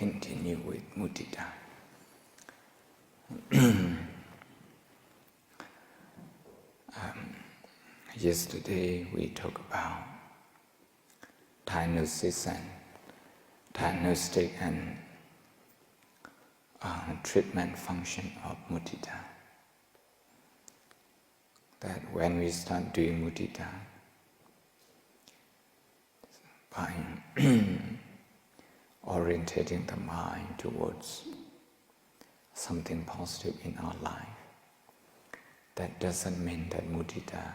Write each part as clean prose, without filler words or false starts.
continue with Mudita. Yesterday we talked about diagnosis and diagnostic and treatment function of Mudita. That when we start doing Mudita, by orientating the mind towards something positive in our life, that doesn't mean that Mudita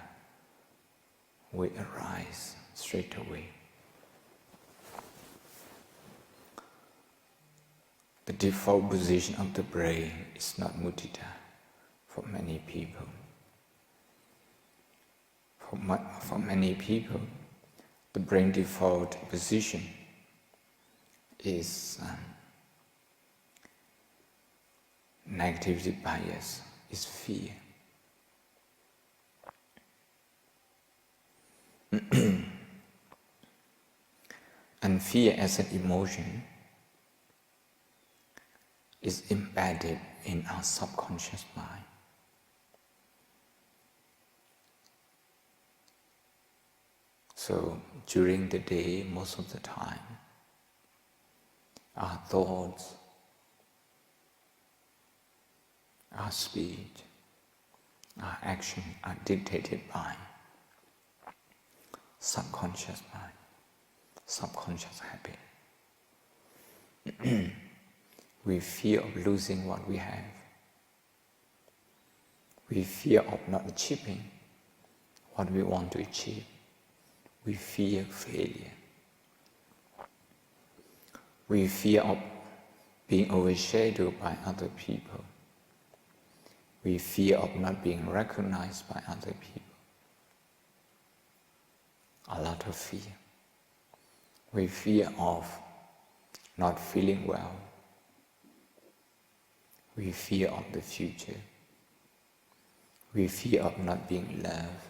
will arise straight away. The default position of the brain is not Mudita for many people. For many people, the brain default position is negativity bias, is fear. And fear as an emotion is embedded in our subconscious mind. So during the day, most of the time, our thoughts, our speech, our action are dictated by subconscious mind, subconscious habit. We fear of losing what we have. We fear of not achieving what we want to achieve. We fear failure. We fear of being overshadowed by other people. We fear of not being recognized by other people. A lot of fear. We fear of not feeling well. We fear of the future. We fear of not being loved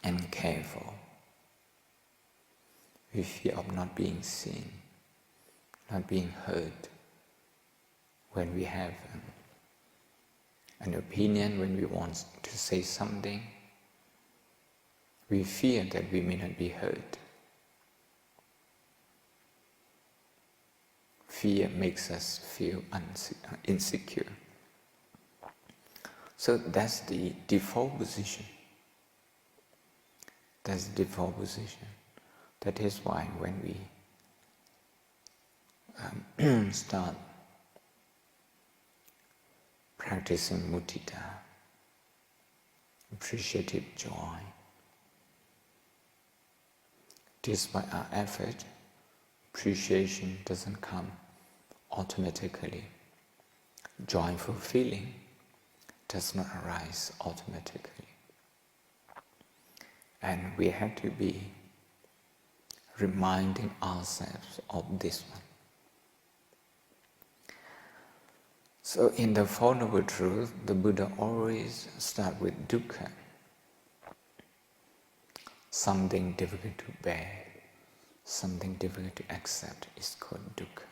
and cared for. We fear of not being seen, not being heard. When we have an opinion, when we want to say something, we fear that we may not be heard. Fear makes us feel insecure. So that's the default position. That's the default position. That is why when we start practicing Mudita, appreciative joy, despite our effort, appreciation doesn't come automatically. Joyful feeling does not arise automatically. And we have to be reminding ourselves of this one. So in the Four Noble Truths, the Buddha always starts with dukkha, something difficult to bear, something difficult to accept is called dukkha.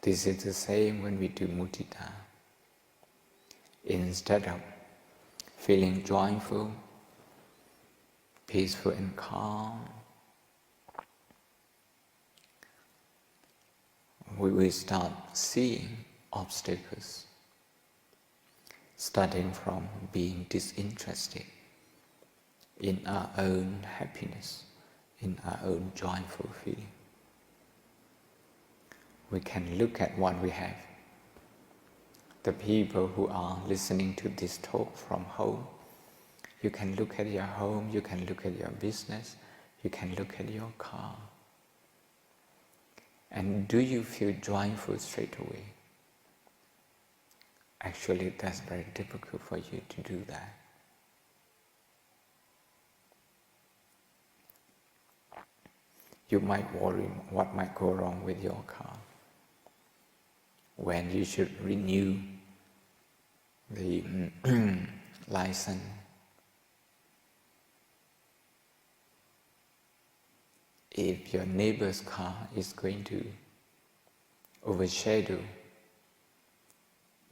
This is the same when we do Mudita. Instead of feeling joyful, peaceful and calm, we will start seeing obstacles, starting from being disinterested in our own happiness, in our own joyful feeling. We can look at what we have. The people who are listening to this talk from home, you can look at your home, you can look at your business, you can look at your car. And do you feel joyful straight away? Actually, that's very difficult for you to do that. You might worry what might go wrong with your car when you should renew the license if your neighbor's car is going to overshadow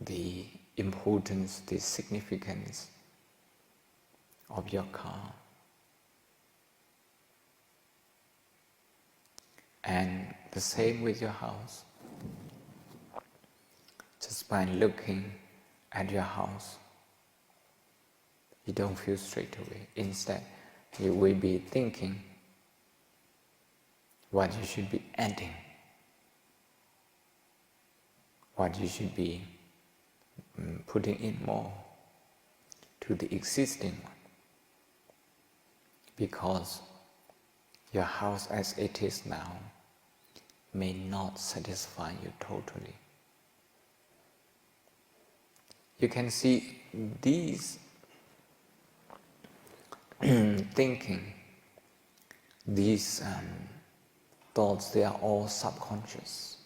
the importance, the significance of your car. And the same with your house. Just by looking at your house, you don't feel straight away. Instead, you will be thinking what you should be adding, what you should be putting in more to the existing one. Because your house as it is now may not satisfy you totally. You can see these thinking, these thoughts, they are all subconscious.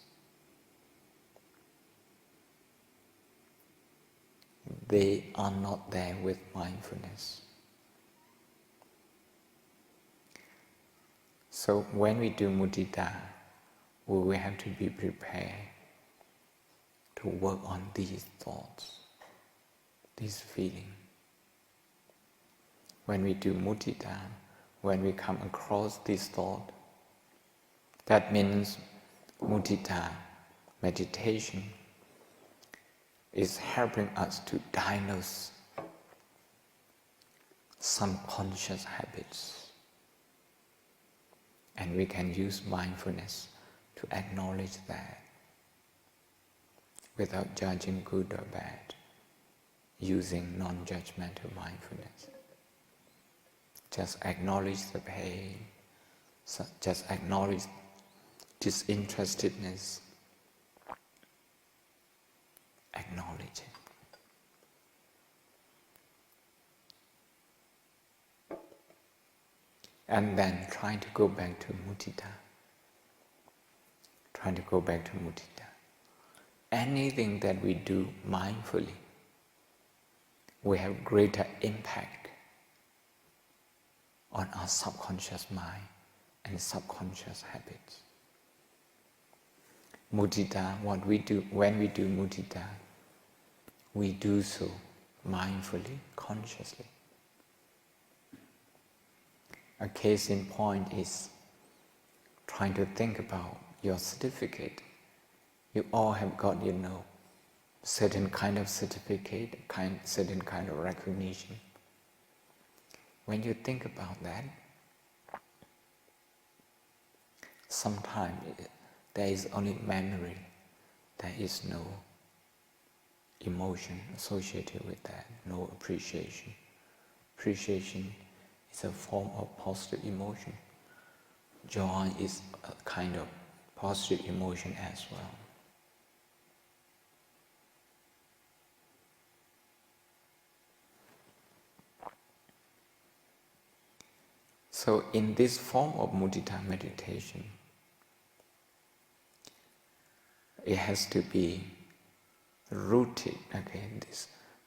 They are not there with mindfulness. So when we do mudita, we will have to be prepared to work on these thoughts, this feeling. When we do mudita, when we come across this thought, that means mudita, meditation, is helping us to diagnose some conscious habits. And we can use mindfulness to acknowledge that without judging good or bad, using non-judgmental mindfulness. Just acknowledge the pain, just acknowledge disinterestedness, acknowledge it. And then try to go back to mudita. Trying to go back to mudita. Anything that we do mindfully will have greater impact on our subconscious mind and subconscious habits. Mudita, what we do, when we do mudita, we do so mindfully, consciously. A case in point is trying to think about your certificate. You all have got, certain kind of certificate, certain kind of recognition. When you think about that, sometimes there is only memory, there is no emotion associated with that, no appreciation. Appreciation is a form of positive emotion. Joy is a kind of positive emotion as well. So in this form of mudita meditation, it has to be rooted,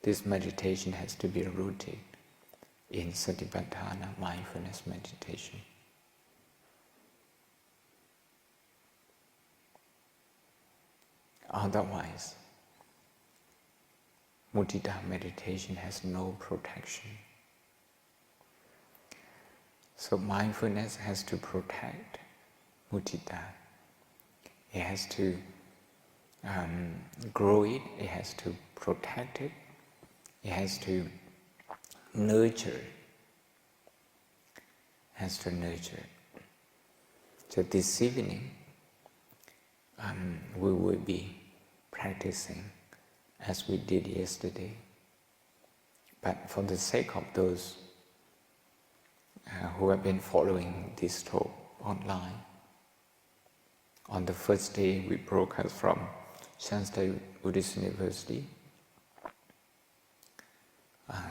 this meditation has to be rooted in satipatthana, mindfulness meditation. Otherwise, mudita meditation has no protection. So mindfulness has to protect mudita. It has to grow it, it has to protect it, it has to nurture it. So this evening, we will be practicing as we did yesterday. But for the sake of those who have been following this talk online, on the first day we broadcast from Sayadaw Buddhist University.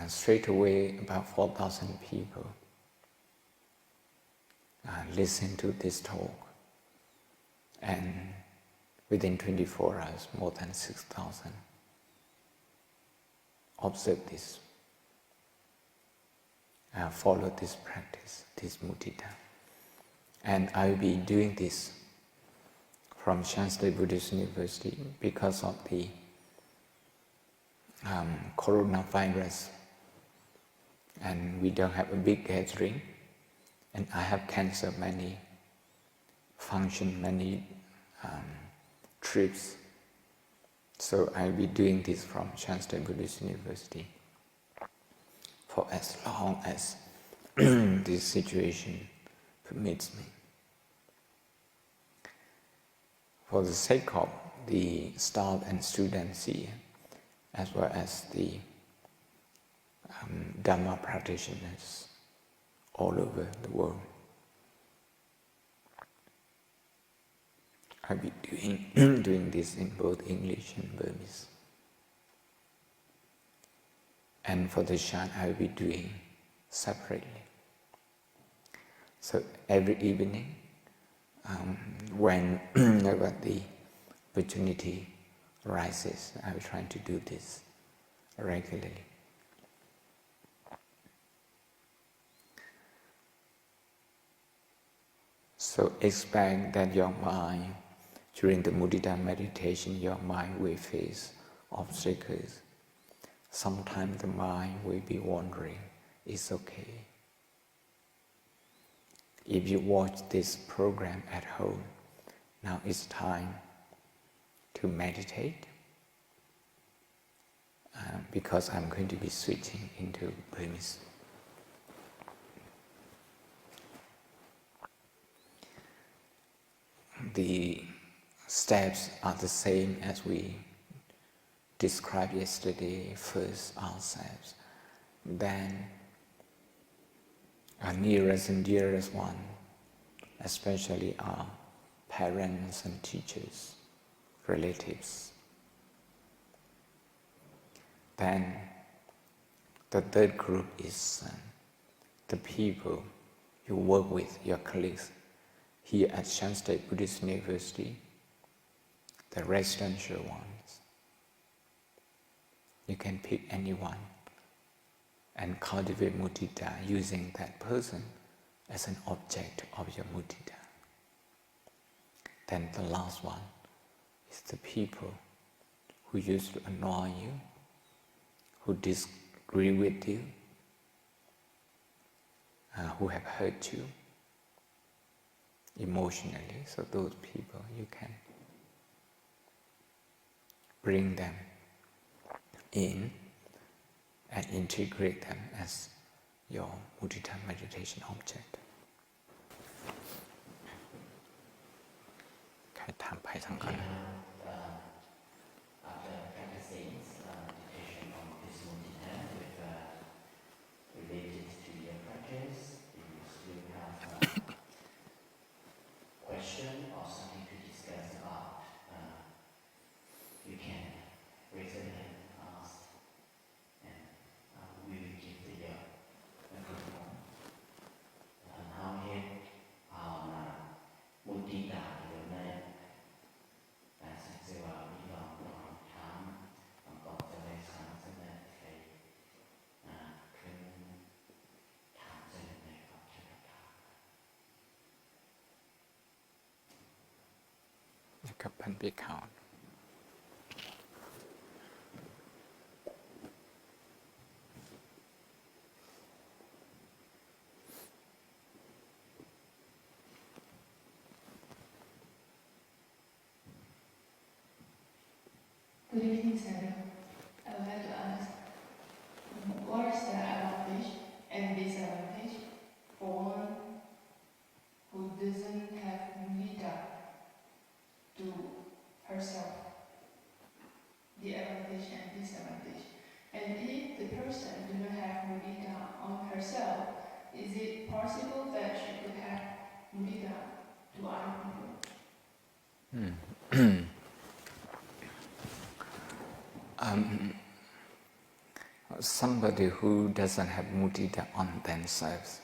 Straight away about 4,000 people listened to this talk, and within 24 hours more than 6,000 observed this, followed this practice, this mudita. And I will be doing this from Shanghai Buddhist University because of the coronavirus. And we don't have a big gathering. And I have cancelled many functions, many trips. So I'll be doing this from Shanghai Buddhist University for as long as this situation permits me. For the sake of the staff and students here, as well as the Dhamma practitioners all over the world, I'll be doing this in both English and Burmese. And for the Shan, I'll be doing separately. So every evening, whenever the opportunity arises, I will try to do this regularly. So expect that your mind, during the Mudita meditation, your mind will face obstacles. Sometimes the mind will be wandering. It's okay. If you watch this program at home, now it's time to meditate, because I'm going to be switching into Burmese. The steps are the same as we described yesterday. First ourselves, then our nearest and dearest one, especially our parents and teachers, relatives. Then the third group is the people you work with, your colleagues. Here at Shanghai Buddhist University, the residential ones. You can pick anyone and cultivate mudita using that person as an object of your mudita. Then the last one is the people who used to annoy you, who disagree with you, who have hurt you emotionally. So those people, you can bring them in and integrate them as your mudita meditation object. ใครถามไปทางก่อน After practicing meditation on this mudita related to your practice, if you still have question or something to discuss about, you can raise your hand and ask, and we will give the microphone. Hôm nay, mudita điều này là sẽ vào đi vào phòng khám, phòng cọp cho nên sáng sẽ là thầy khuyên thám cho nên này cọp cho nên thám. นะครับพันปีขาว Good evening, Sayadaw. I would like to ask, what is the advantage and disadvantage for one who doesn't have mudita to herself? The advantage and disadvantage. And if the person does not have mudita on herself, is it possible that she could have mudita to other people? Somebody who doesn't have mudita on themselves,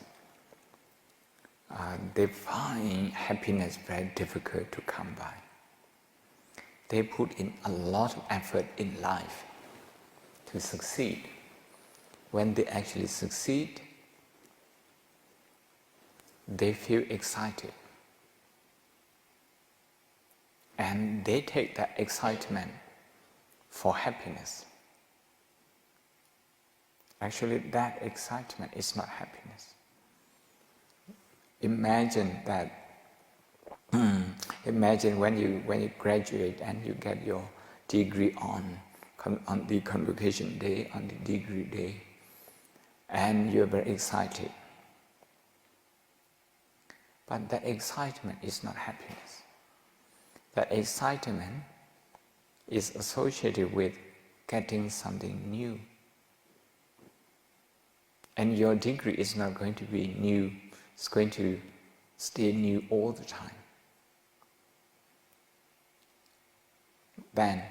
they find happiness very difficult to come by. They put in a lot of effort in life to succeed. When they actually succeed, they feel excited. and they take that excitement for happiness. Actually, that excitement is not happiness. Imagine that. Imagine when you graduate and you get your degree on the convocation day, on the degree day, and you're very excited. But that excitement is not happiness. That excitement is associated with getting something new. And your degree is not going to be new, it's going to stay new all the time. Then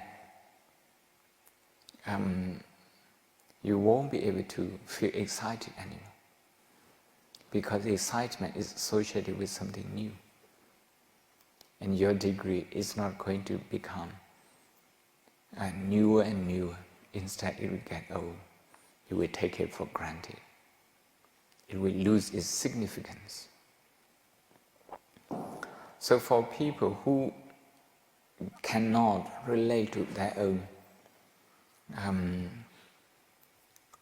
you won't be able to feel excited anymore, because excitement is associated with something new. And your degree is not going to become newer and newer. Instead, it will get old. You will take it for granted. It will lose its significance. So for people who cannot relate to their own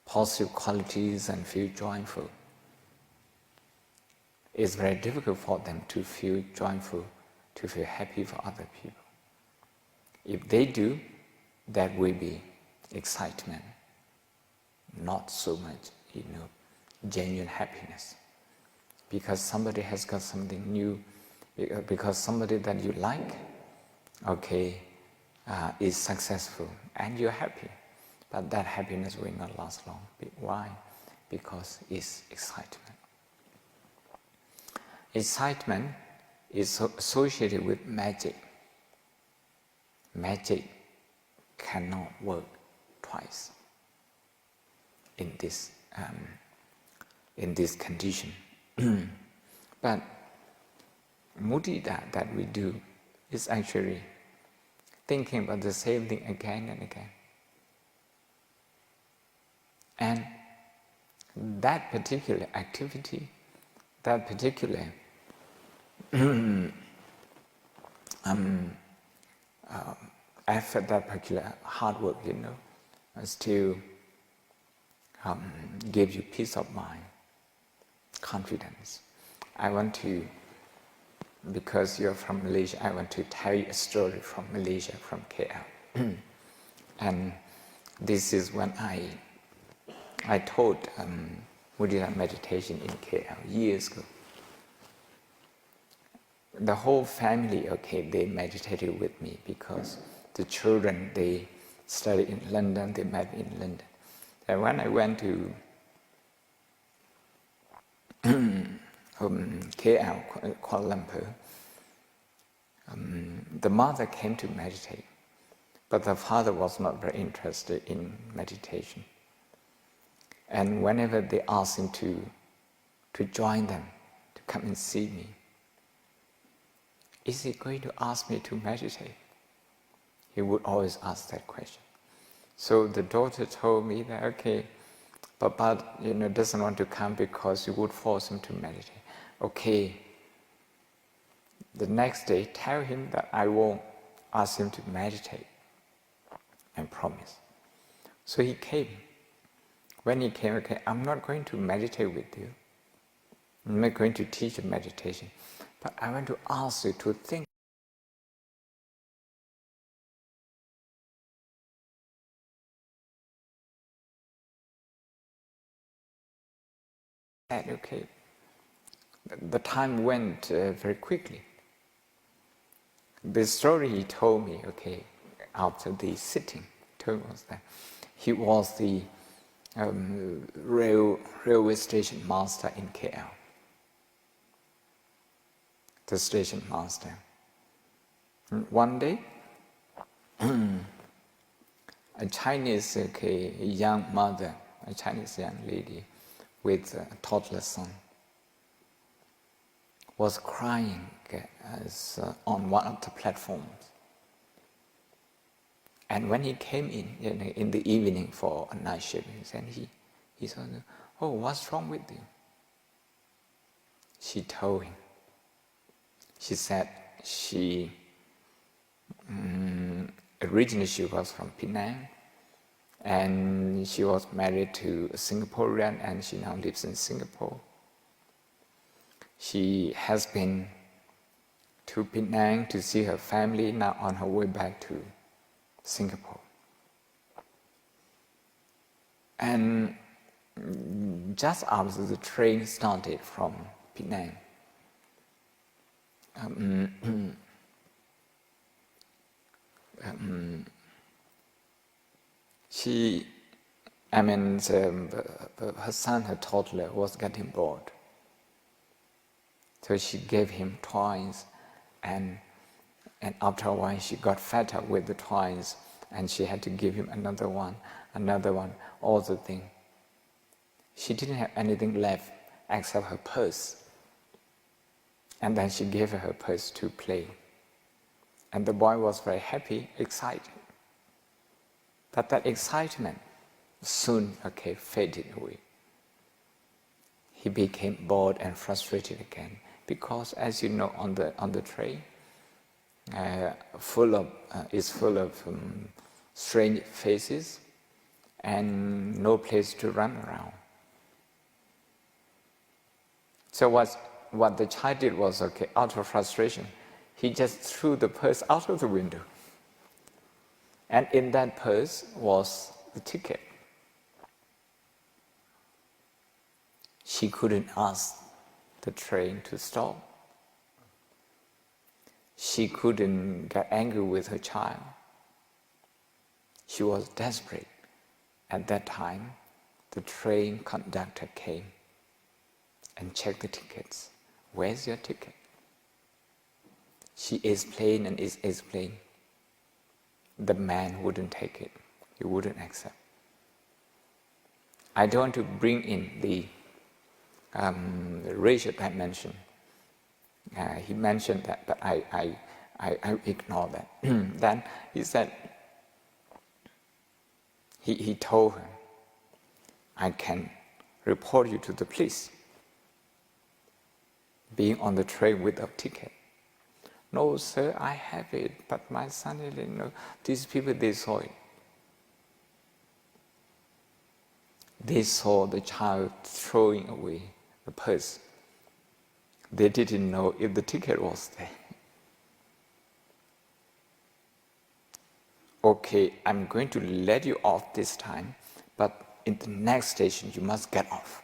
positive qualities and feel joyful, it's very difficult for them to feel joyful, to feel happy for other people. If they do, that will be excitement, not so much, genuine happiness. Because somebody has got something new, because somebody that you like, is successful, and you're happy. But that happiness will not last long. Why? Because it's excitement. Excitement is associated with magic. Magic cannot work twice in this condition. But mudita that we do is actually thinking about the same thing again and again. And that particular activity, that particular effort, that particular hard work, still gives you peace of mind, confidence. I want to, because you're from Malaysia, I want to tell you a story from Malaysia, from KL. And this is when I taught Mudita meditation in KL years ago. The whole family, they meditated with me, because the children, they studied in London, they met in London. And when I went to KL, Kuala Lumpur, the mother came to meditate, but the father was not very interested in meditation. And whenever they asked him to join them, to come and see me, is he going to ask me to meditate? He would always ask that question. So the daughter told me that, Papa, doesn't want to come because you would force him to meditate. Okay. The next day, tell him that I won't ask him to meditate. I promise. So he came. When he came, I'm not going to meditate with you. I'm not going to teach you meditation. But I want to ask you to think. The time went very quickly. The story he told me, after the sitting, was that he was the railway station master in KL. The station master. One day, a Chinese young mother, a Chinese young lady with a toddler son, was crying on one of the platforms. And when he came in the evening for a night shift, he said, "Oh, what's wrong with you?" She told him. She said she originally she was from Penang, and she was married to a Singaporean, and she now lives in Singapore. She has been to Penang to see her family, now on her way back to Singapore. And just after the train started from Penang, her son, her toddler, was getting bored. So she gave him toys, and after a while she got fed up with the toys, and she had to give him another one, all the thing. She didn't have anything left except her purse. And then she gave her purse to play. And the boy was very happy, excited. But that excitement soon faded away. He became bored and frustrated again, because, as you know, on the train, full of strange faces and no place to run around. So what the child did was, out of frustration, he just threw the purse out of the window. And in that purse was the ticket. She couldn't ask the train to stop. She couldn't get angry with her child. She was desperate. At that time, the train conductor came and checked the tickets. Where's your ticket? She explained and explained. The man wouldn't take it. He wouldn't accept. I don't want to bring in the racial dimension. He mentioned that, but I ignore that. Then he said, he told her, I can report you to the police, being on the train without ticket. No, sir, I have it, but my son-in-law, no. These people, they saw it. They saw the child throwing away the purse. They didn't know if the ticket was there. Okay, I'm going to let you off this time, but in the next station you must get off.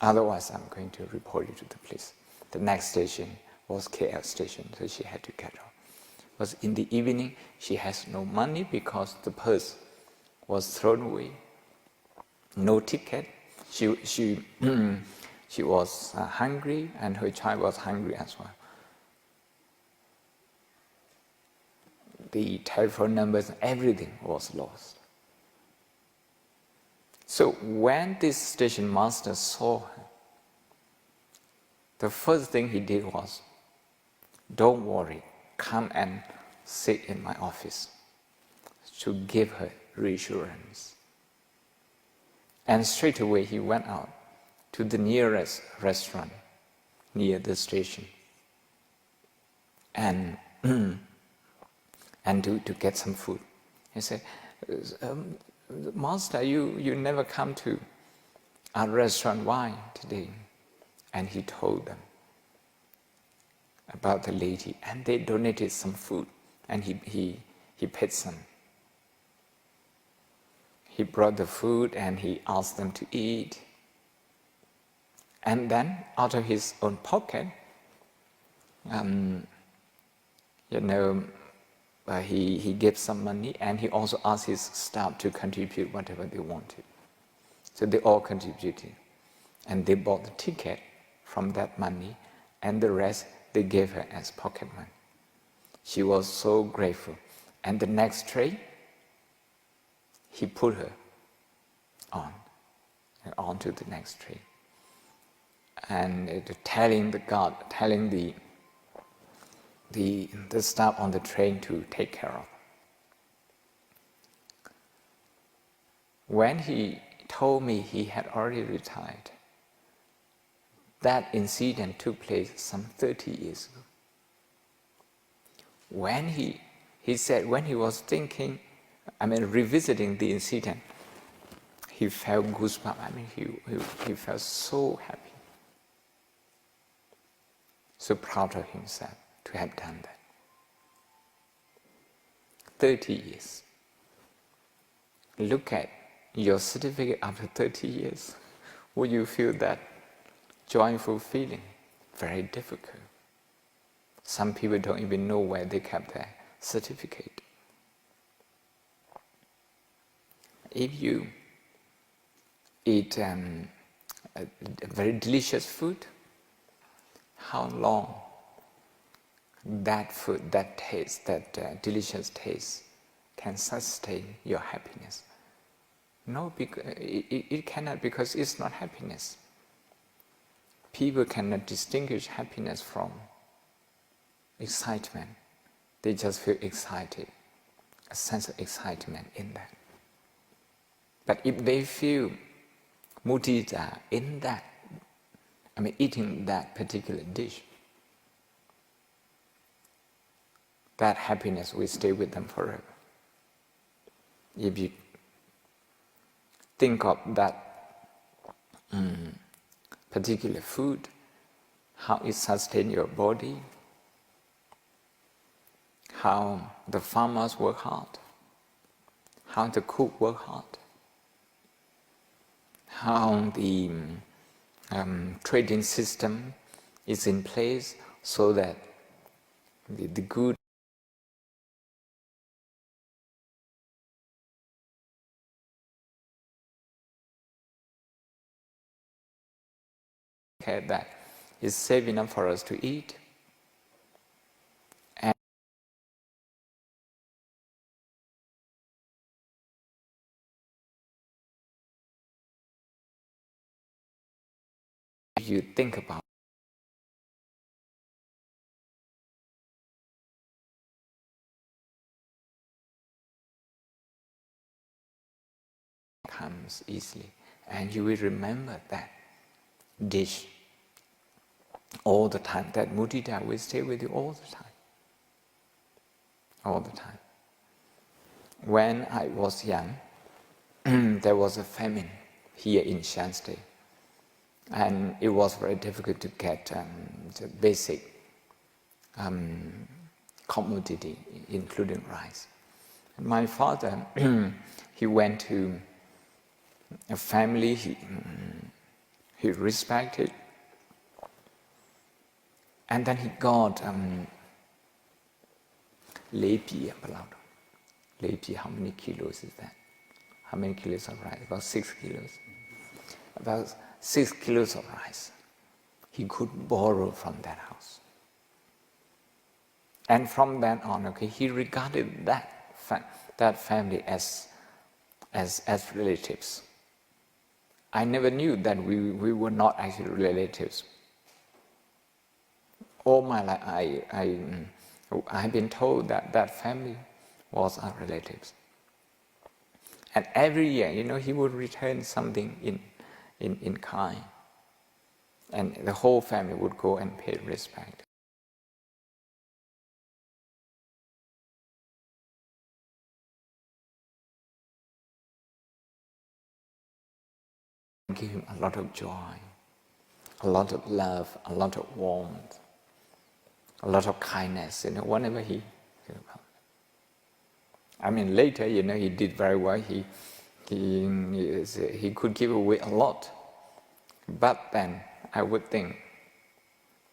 Otherwise, I'm going to report you to the police. The next station was KL station, so she had to get off. Because in the evening, she has no money because the purse was thrown away. No ticket. She was hungry, and her child was hungry as well. The telephone numbers, everything was lost. So when this station master saw her, the first thing he did was, don't worry, come and sit in my office, to give her reassurance. And straight away he went out to the nearest restaurant near the station and to get some food. He said, Master, you never come to our restaurant, why today? And he told them about the lady, and they donated some food, and he paid some. He brought the food and he asked them to eat. And then, out of his own pocket, he gave some money, and he also asked his staff to contribute whatever they wanted. So they all contributed, and they bought the ticket from that money, and the rest they gave her as pocket money. She was so grateful. And the next train, he put her on to the next train, and telling the guard, telling the staff on the train to take care of her. When he told me he had already retired, that incident took place some 30 years ago. When he He said when he was thinking, revisiting the incident, he felt goosebumps. He felt so happy, so proud of himself to have done that. 30 years. Look at your certificate after 30 years. Would you feel that joyful feeling? Very difficult. Some people don't even know where they kept their certificate. If you eat a very delicious food, how long that food, that taste, that delicious taste can sustain your happiness? No, it cannot, because it's not happiness. People cannot distinguish happiness from excitement. They just feel excited, a sense of excitement in that. But if they feel mudita in that, eating that particular dish, that happiness will stay with them forever. If you think of that particular food, how it sustains your body, how the farmers work hard, how the cook work hard, how the trading system is in place so that the good that is safe enough for us to eat. And if you think about it, comes easily, and you will remember that dish all the time. That mudita will stay with you all the time. All the time. When I was young, there was a famine here in Shan State, and it was very difficult to get the basic commodity, including rice. And my father, he went to a family he respected, and then he got lepi, how many kilos is that? How many kilos of rice? About 6 kilos. About 6 kilos of rice he could borrow from that house. And from then on, he regarded that family as relatives. I never knew that we were not actually relatives. All my life, I've been told that family was our relatives. And every year, he would return something in kind. And the whole family would go and pay respect. Give him a lot of joy, a lot of love, a lot of warmth, a lot of kindness, whenever he later, he did very well. He could give away a lot. But then I would think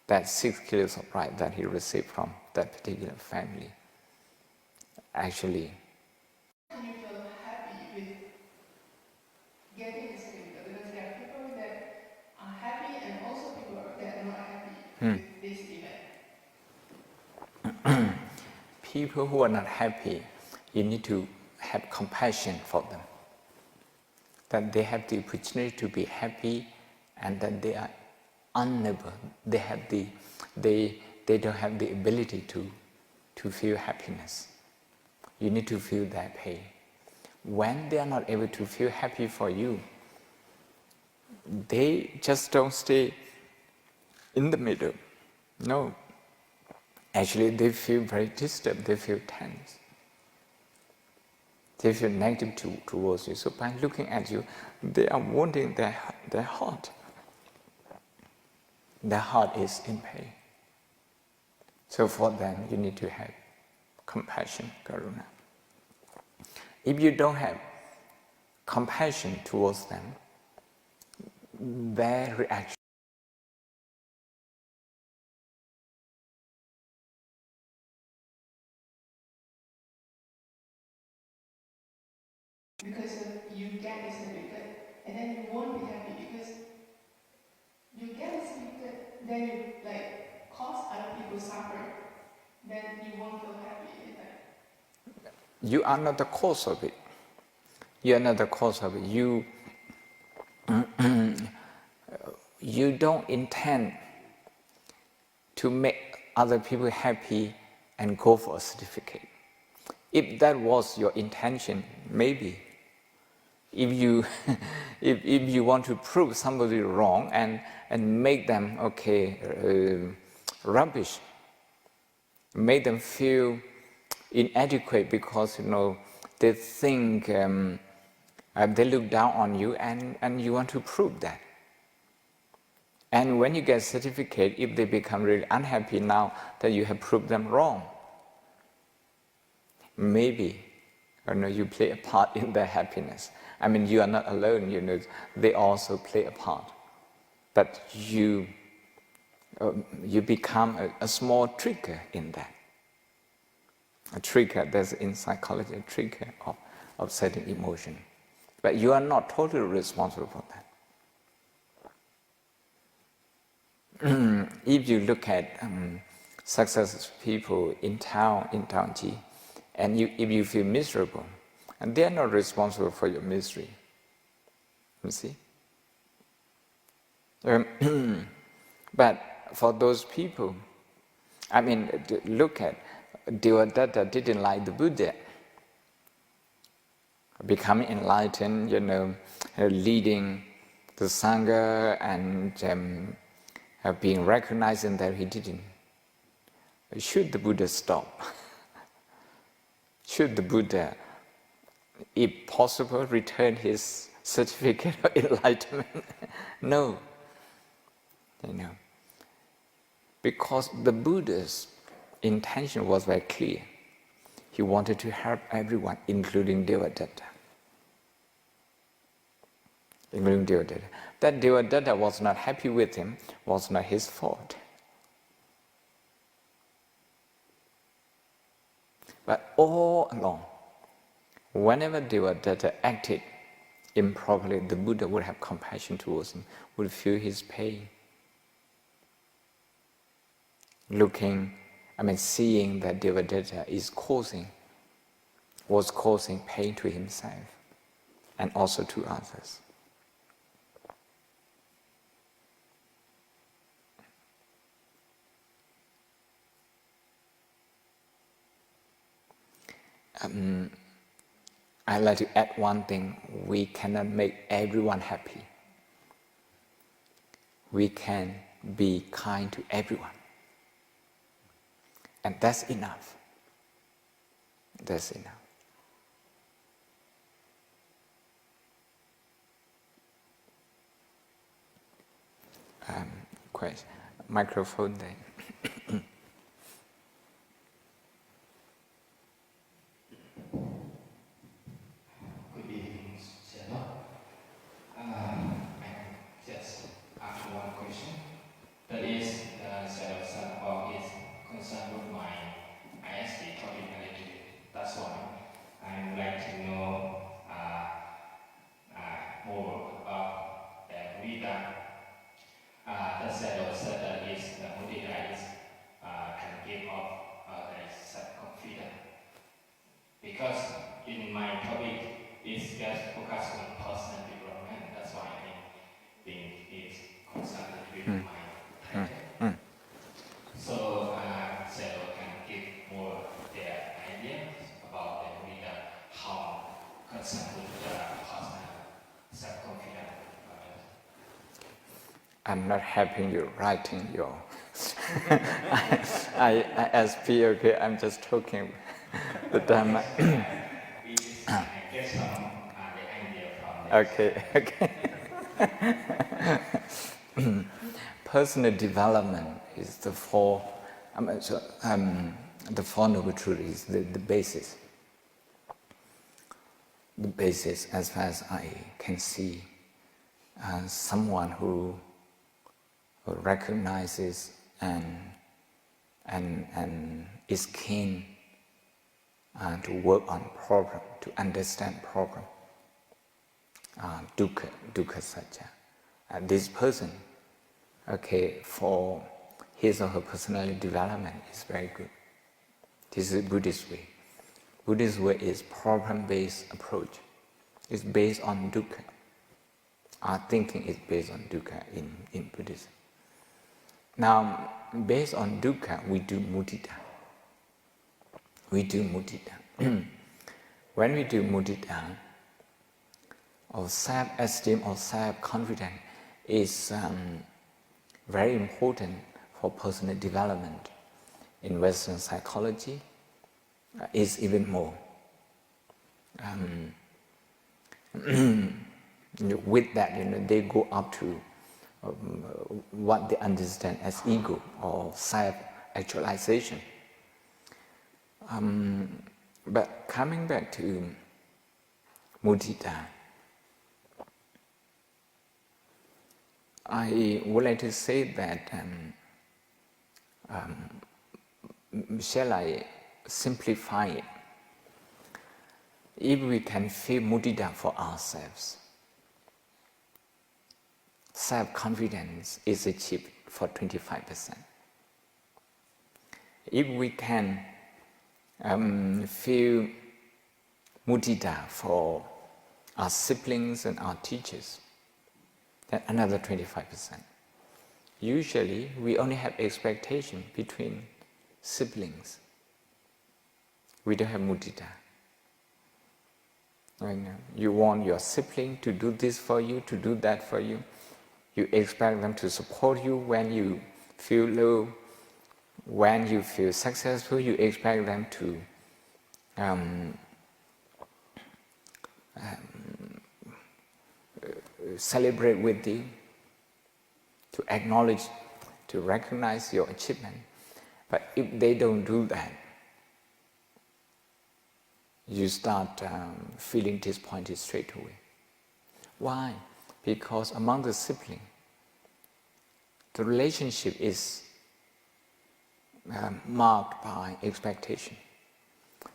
that 6 kilos of rice that he received from that particular family actually. Can you feel happy with getting the certificate? Because there are people that are happy and also people that are not happy with this event. People who are not happy, you need to have compassion for them. That they have the opportunity to be happy, and that they are unable. They don't have the ability to feel happiness. You need to feel that pain. When they are not able to feel happy for you, they just don't stay in the middle. No. Actually, they feel very disturbed, they feel tense. They feel negative towards you. So by looking at you, they are wounding their heart. Their heart is in pain. So for them, you need to have compassion, karuna. If you don't have compassion towards them, their reaction because of you get the certificate, and then you won't be happy because you get the certificate, then you like cause other people suffer, then you won't feel happy. Like, you are not the cause of it. You are not the cause of it. You don't intend to make other people happy and go for a certificate. If that was your intention, maybe. If you if you want to prove somebody wrong and make them rubbish, make them feel inadequate because they think they look down on you, and you want to prove that. And when you get a certificate, if they become really unhappy now that you have proved them wrong, maybe you play a part in their happiness. I mean, you are not alone, they also play a part. But you become a small trigger in that. A trigger, there's in psychology, a trigger of certain emotion. But you are not totally responsible for that. If you look at successful people in Taoji, and if you feel miserable, and they are not responsible for your misery, you see. But for those people, I mean, look at Devadatta didn't like the Buddha. Becoming enlightened, leading the Sangha and being recognized in that he didn't. Should the Buddha stop? Should the Buddha, if possible, return his certificate of enlightenment? No. Because the Buddha's intention was very clear. He wanted to help everyone, including Devadatta. That Devadatta was not happy with him was not his fault. But all along, whenever Devadatta acted improperly, the Buddha would have compassion towards him, would feel his pain. Seeing that Devadatta was causing pain to himself and also to others. I'd like to add one thing. We cannot make everyone happy. We can be kind to everyone. And that's enough. That's enough. Question. Microphone there. Good evening, Sayadaw. I just ask one question. That is, Sayadaw said about his concern with my ISP topic attitude. That's why I would like to know more about the Mudita. The Sayadaw said that the Mudita can give up the self-confidence. Because in my topic, it's just focused on personal development. That's why I think it's concerned with my title. So, Sayadaw can give more their ideas about the Mudita, how concerned with the personal self-confidence. I'm not helping you writing your ISP, okay? I'm just talking the Dhamma. the idea from this. Okay. Personal development is the four noble truths, the basis. The basis, as far as I can see, someone who recognizes and is keen to work on problem, to understand problem, dukkha satya. This person, okay, for his or her personality development is very good. This is Buddhist way. Buddhist way is problem-based approach. It's based on dukkha. Our thinking is based on dukkha in Buddhism. Now, based on dukkha, we do mudita. We do mudita. When we do mudita, our self-esteem or self-confidence is very important for personal development. In Western psychology, is even more. With that, they go up to what they understand as ego or self-actualization. But coming back to mudita, I would like to say that, shall I simplify it? If we can feel mudita for ourselves, self-confidence is achieved for 25%. If we can feel mudita for our siblings and our teachers, then another 25%. Usually, we only have expectation between siblings. We don't have mudita. You want your sibling to do this for you, to do that for you. You expect them to support you when you feel low. When you feel successful, you expect them to celebrate with you, to acknowledge, to recognize your achievement. But if they don't do that, you start feeling disappointed straight away. Why? Because among the siblings, the relationship is marked by expectation.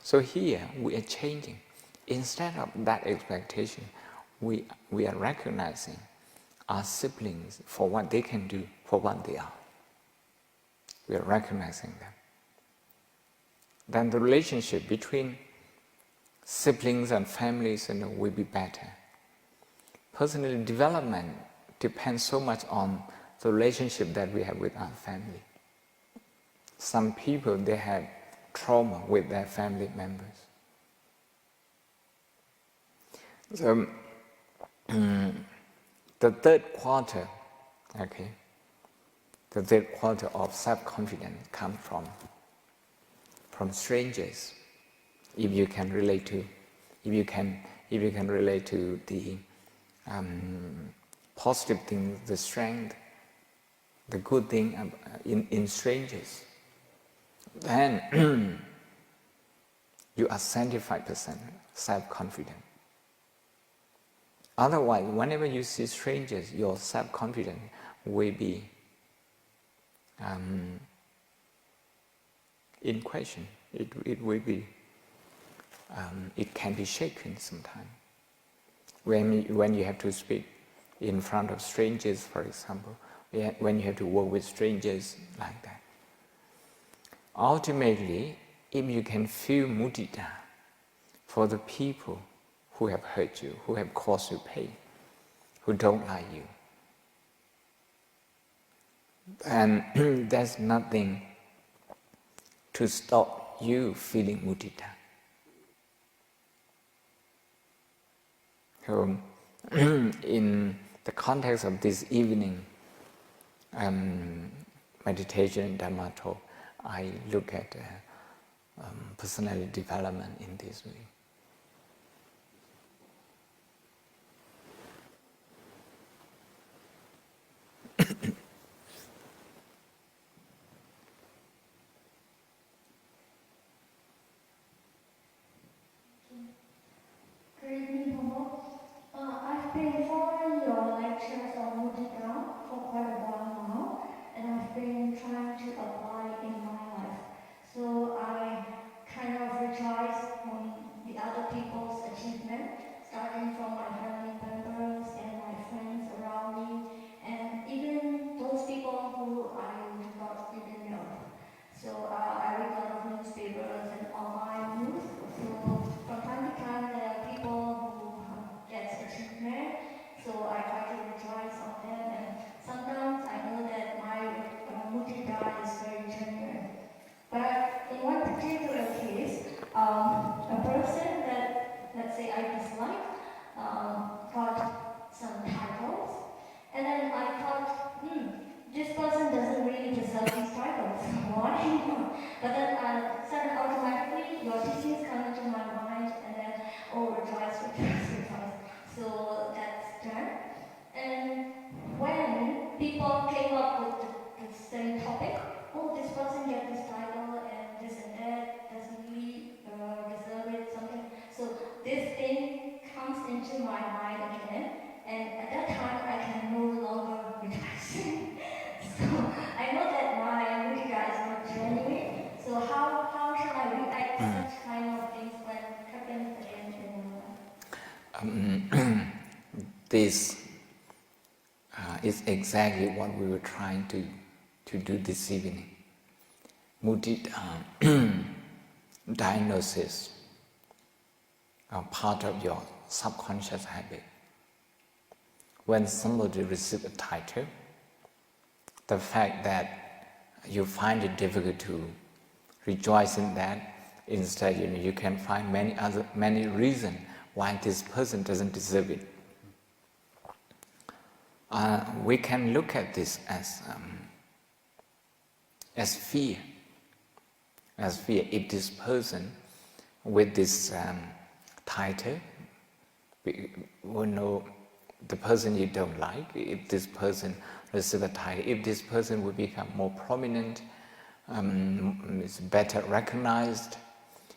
So here we are changing. Instead of that expectation, we are recognizing our siblings for what they can do, for what they are. We are recognizing them. Then the relationship between siblings and families will be better. Personal development depends so much on the relationship that we have with our family. Some people, they have trauma with their family members. So, the third quarter, the third quarter of self-confidence comes from strangers. If you can relate to the positive things, the strength, the good thing in strangers, then you are 75% self-confident. Otherwise, whenever you see strangers, your self-confidence will be in question. It will be. It can be shaken sometimes. When you have to speak in front of strangers, for example, when you have to work with strangers like that. Ultimately, if you can feel mudita for the people who have hurt you, who have caused you pain, who don't like you, and there's nothing to stop you feeling mudita. So, in the context of this evening meditation and Dhamma talk, I look at personality development in this way. people came up with the same topic. Oh, this person get this title and this and that doesn't really deserve it, something. So this thing comes into my mind again, and at that time I can no longer relax. So I know that my Mudita is not genuine. So how should I react such kind of things when it happens again in my life? This is exactly what we were trying to do this evening. Mudita diagnosis are part of your subconscious habit. When somebody receives a title, the fact that you find it difficult to rejoice in that, instead you can find many reasons why this person doesn't deserve it. We can look at this as fear. As fear, if this person with this title, we know the person you don't like, if this person receives a title, if this person will become more prominent, is better recognized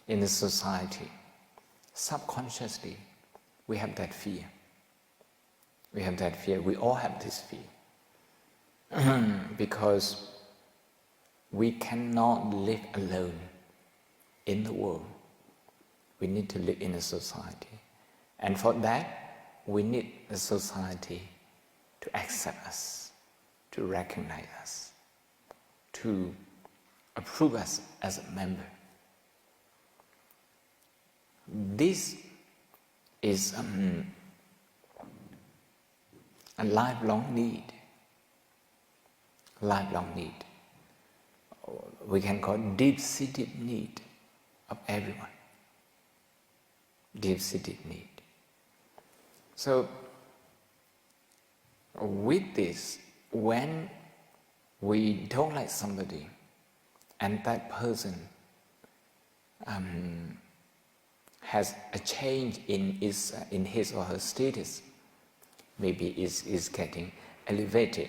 in the society, subconsciously we have that fear. We have that fear. We all have this fear. Because we cannot live alone in the world. We need to live in a society. And for that, we need a society to accept us, to recognize us, to approve us as a member. This is a lifelong need. Lifelong need. We can call deep-seated need of everyone. Deep-seated need. So, with this, when we don't like somebody and that person has a change in his or her status, maybe is getting elevated,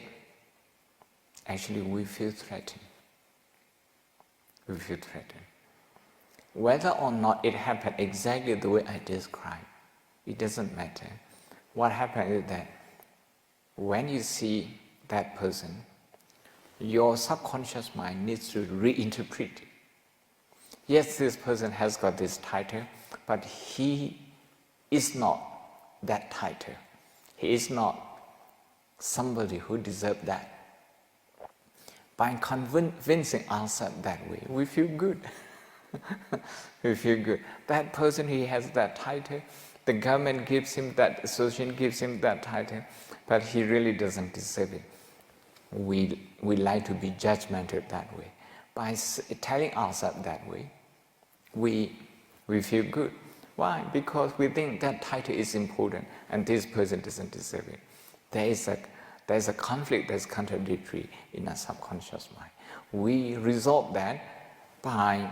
actually we feel threatened. We feel threatened. Whether or not it happened exactly the way I described, it doesn't matter. What happened is that when you see that person, your subconscious mind needs to reinterpret it. Yes, this person has got this title, but he is not that title. He is not somebody who deserves that. By convincing ourselves that way, we feel good. We feel good. That person, he has that title, the government gives him that, association gives him that title, but he really doesn't deserve it. We like to be judgmental that way. By telling ourselves that way, we feel good. Why? Because we think that title is important and this person doesn't deserve it. There is a conflict that's contradictory in our subconscious mind. We resolve that by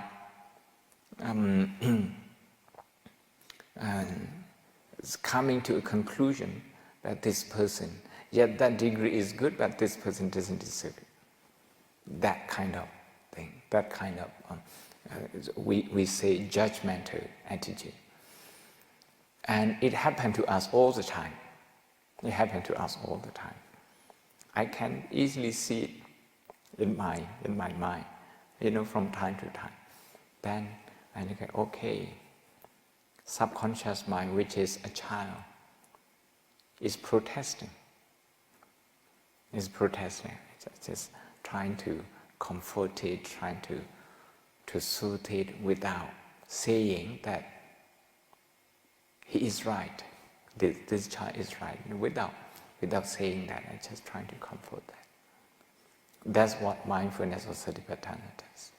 coming to a conclusion that this person, yet that degree is good, but this person doesn't deserve it. That kind of thing, that kind of, we say judgmental attitude. And it happened to us all the time. It happened to us all the time. I can easily see it in my mind, from time to time. Then I think, okay, subconscious mind, which is a child, is protesting. It's protesting. It's just trying to comfort it, trying to soothe it without saying that he is right. This child is right. Without saying that, I'm just trying to comfort that. That's what mindfulness or satipatthana does.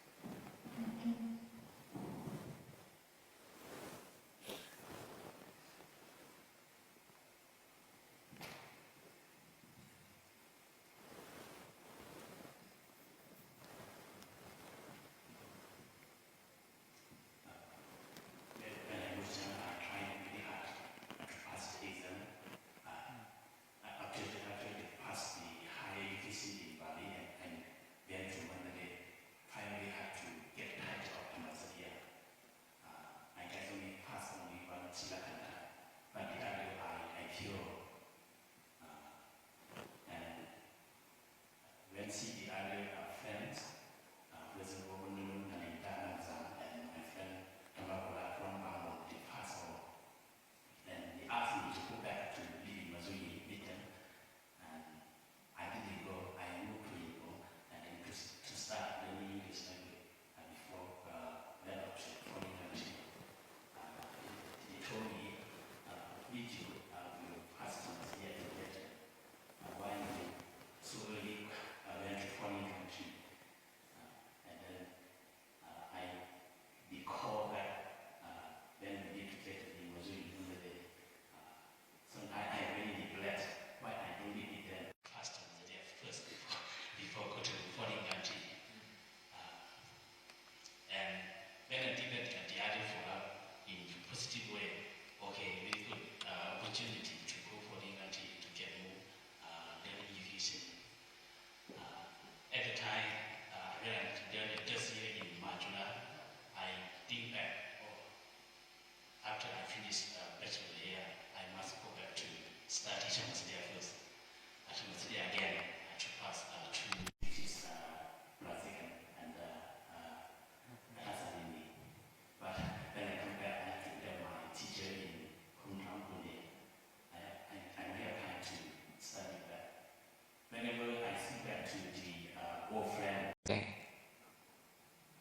day.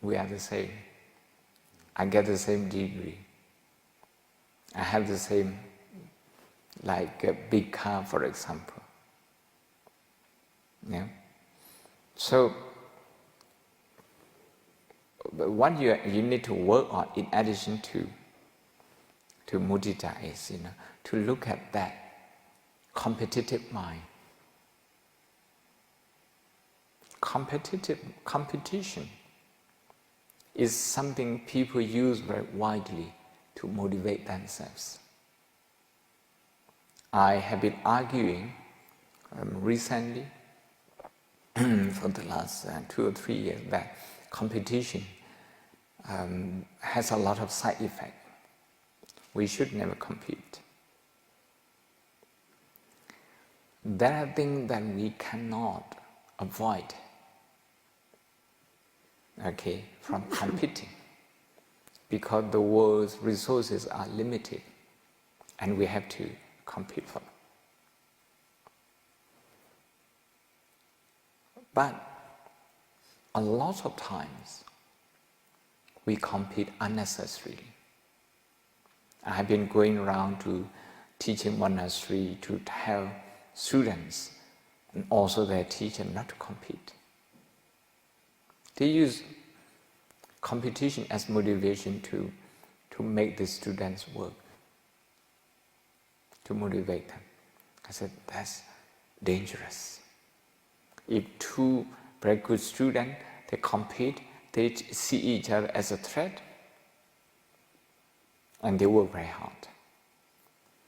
We are the same. I get the same degree. I have the same, like a big car, for example. Yeah. So, what you need to work on in addition to mudita is, to look at that competitive mind. Competition is something people use very widely to motivate themselves. I have been arguing recently for the last 2 or 3 years that competition has a lot of side effects. We should never compete. There are things that we cannot avoid, from competing, because the world's resources are limited and we have to compete for them. But a lot of times we compete unnecessarily. I have been going around to teaching monastery to tell students and also their teacher not to compete. They use competition as motivation to make the students work, to motivate them. I said, that's dangerous. If 2 very good students, they compete, they see each other as a threat, and they work very hard.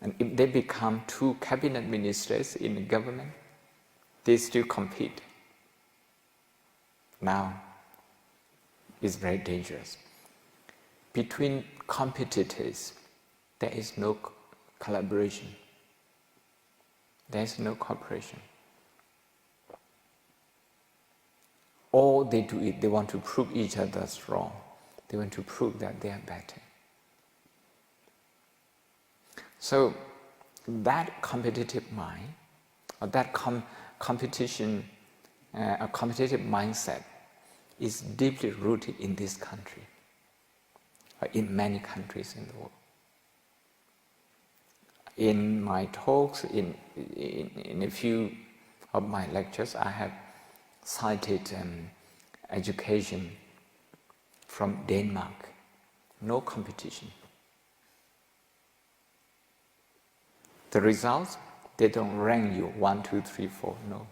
And if they become 2 cabinet ministers in the government, they still compete. Now, it's very dangerous. Between competitors, there is no collaboration. There is no cooperation. All they do is they want to prove each other wrong. They want to prove that they are better. So that competitive mind, or that competitive mindset, is deeply rooted in this country, or in many countries in the world. In my talks, in a few of my lectures, I have cited education from Denmark. No competition. The results, they don't rank you 1, 2, 3, 4, no.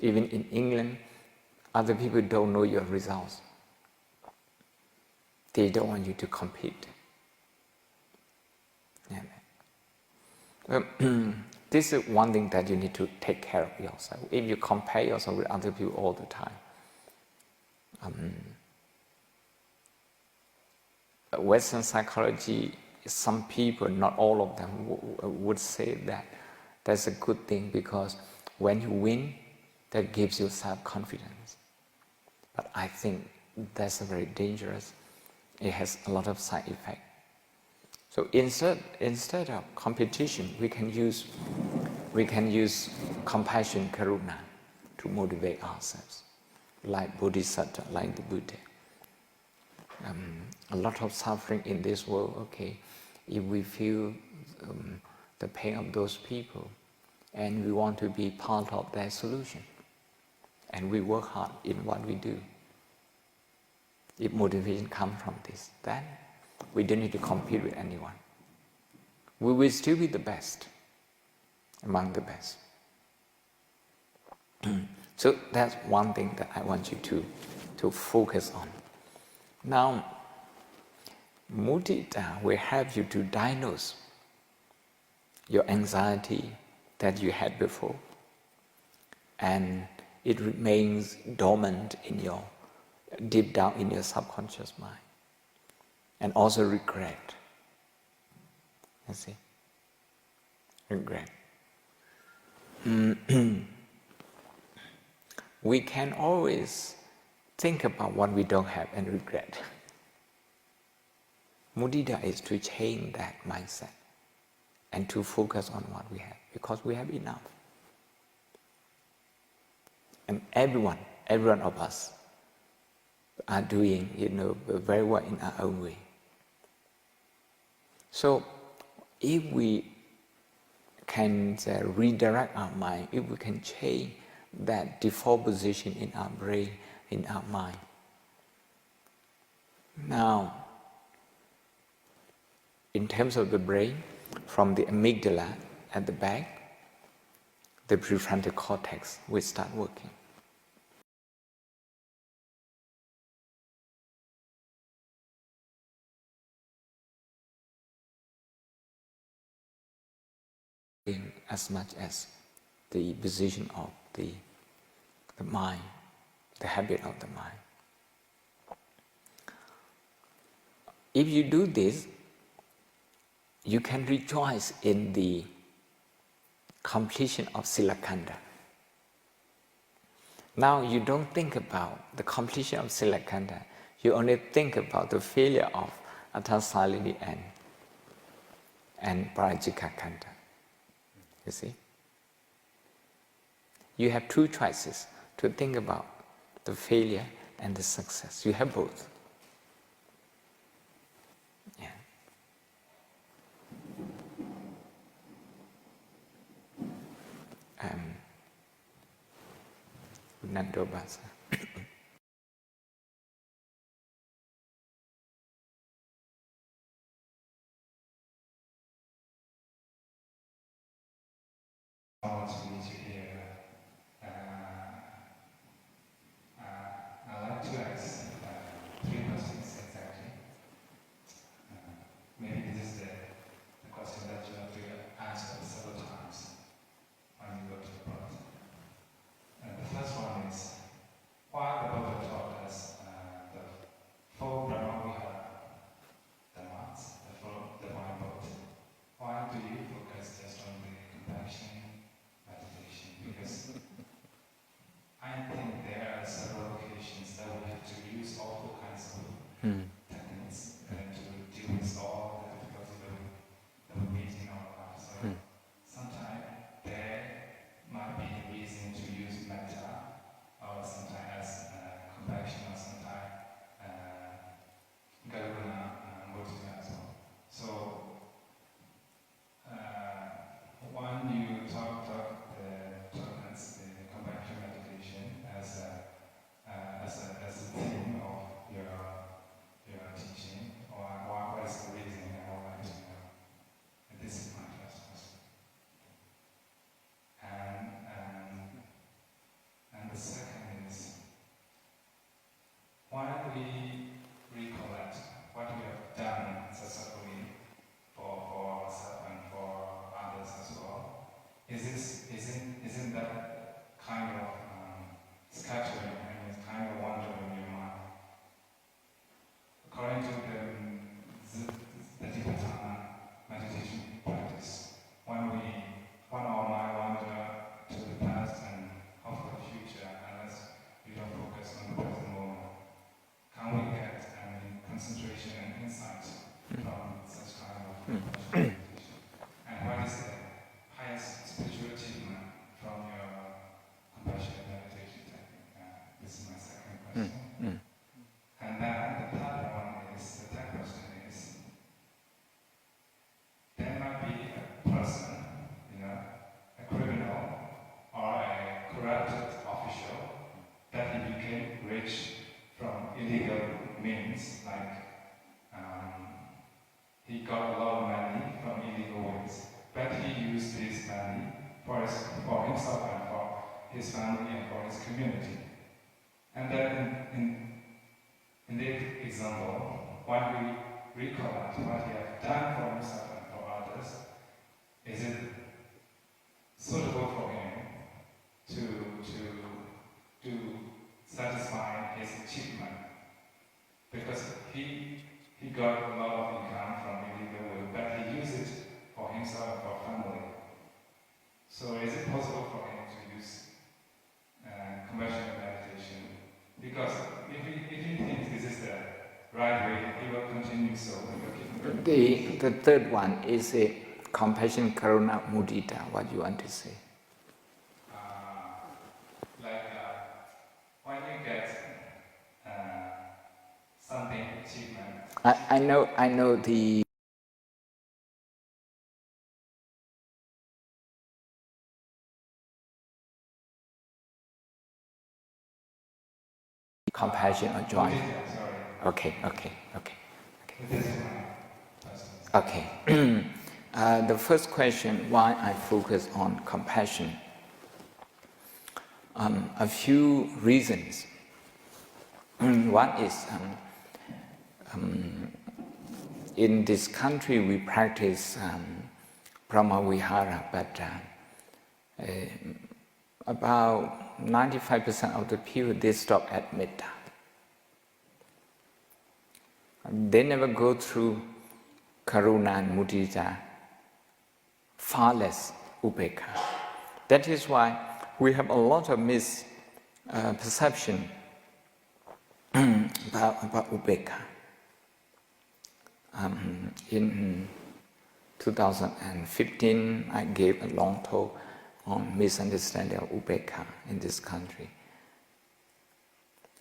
Even in England, other people don't know your results. They don't want you to compete. Yeah. This is one thing that you need to take care of yourself. If you compare yourself with other people all the time, Western psychology, some people, not all of them, would say that that's a good thing because when you win, that gives you self-confidence. But I think that's very dangerous. It has a lot of side effects. So instead of competition, we can use compassion, karuna, to motivate ourselves, like Bodhisattva, like the Buddha. A lot of suffering in this world, if we feel the pain of those people and we want to be part of their solution, and we work hard in what we do, if motivation comes from this, then we don't need to compete with anyone. We will still be the best, among the best. So that's one thing that I want you to focus on. Now, Mudita will help you to diagnose your anxiety that you had before, and it remains dormant in deep down in your subconscious mind, and also regret. You see, regret. We can always think about what we don't have and regret. Mudita is to change that mindset and to focus on what we have, because we have enough. And every one of us are doing, very well in our own way. So, if we can redirect our mind, if we can change that default position in our brain, in our mind. Now, in terms of the brain, from the amygdala at the back, the prefrontal cortex will start working. As much as the position of the mind, the habit of the mind. If you do this, you can rejoice in the completion of Silakanda. Now you don't think about the completion of Silakanda, you only think about the failure of Athasalini and Parajikakanda. You see? You have two choices to think about, the failure and the success. You have both. Yeah. Nando Basa. Want me to hear. I'd like to ask 3 questions exactly. Maybe this is the question that you have to answer several times when you go to the Buddha. The first one is, why the Buddha taught us the 4 Brahma-Vihara Dhammas, the 4 divine books. Why do you focus just on the compassion meditation? Because I think there are several occasions that we have to use all kinds of techniques to deal with all the difficulties that we meet in our life. So sometimes there might be a reason to use metta, or sometimes compassion, or sometimes karuna, mudita as well. So when you talk the compassion meditation as a theme of your teaching, or what is the reason? I would like to know. And this is my first question. And the second is, why we recollect what we have done successfully for ourselves and for others as well. Isn't that kind of scattering and kind of wandering in your mind? According to the Vipassana meditation practice, when our mind wanders to the past and hope for the future, unless we don't focus on the present moment, can we get concentration and insight from such kind of meditation? And what is the highest spiritual achievement from your compassionate meditation technique? This is my second question. And then the third question is, there might be a person, a criminal or a corrupted official, that he became rich from illegal means, like he got a lot of money from illegal ways, but he used this money for himself and for his family and for his community. And then in the example, when we recollect what he has done for himself and for others, is it suitable for him to satisfy his achievement? Because he got a lot of income from illegal way, but he used it for himself and for family. So is it possible for him to use compassionate meditation? Because if he thinks this is the right way, he will continue so. The third one is a compassion, karuna, mudita. What you want to say? I know the compassion or joy. Mudita, sorry. Okay. This is my person. Okay. The first question, why I focus on compassion. A few reasons. One is in this country we practice Brahmavihara, but about 95% of the people, they stop at metta. They never go through Karuna and Mudita, far less Upekkha. That is why we have a lot of misperception about Upekkha. In 2015, I gave a long talk on misunderstanding of Upekkha in this country.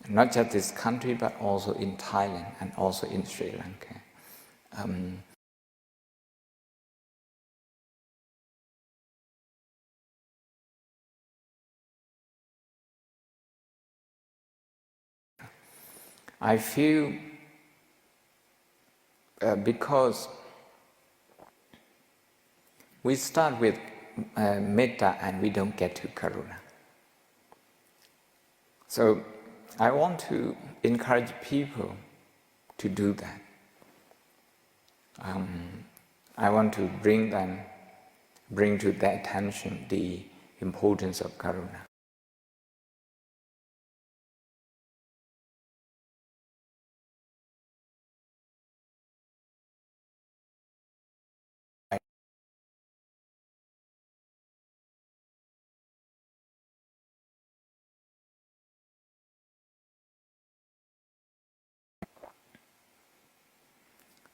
Not just this country, but also in Thailand and also in Sri Lanka. I feel because we start with metta and we don't get to karuna. So I want to encourage people to do that. I want to bring to their attention the importance of karuna.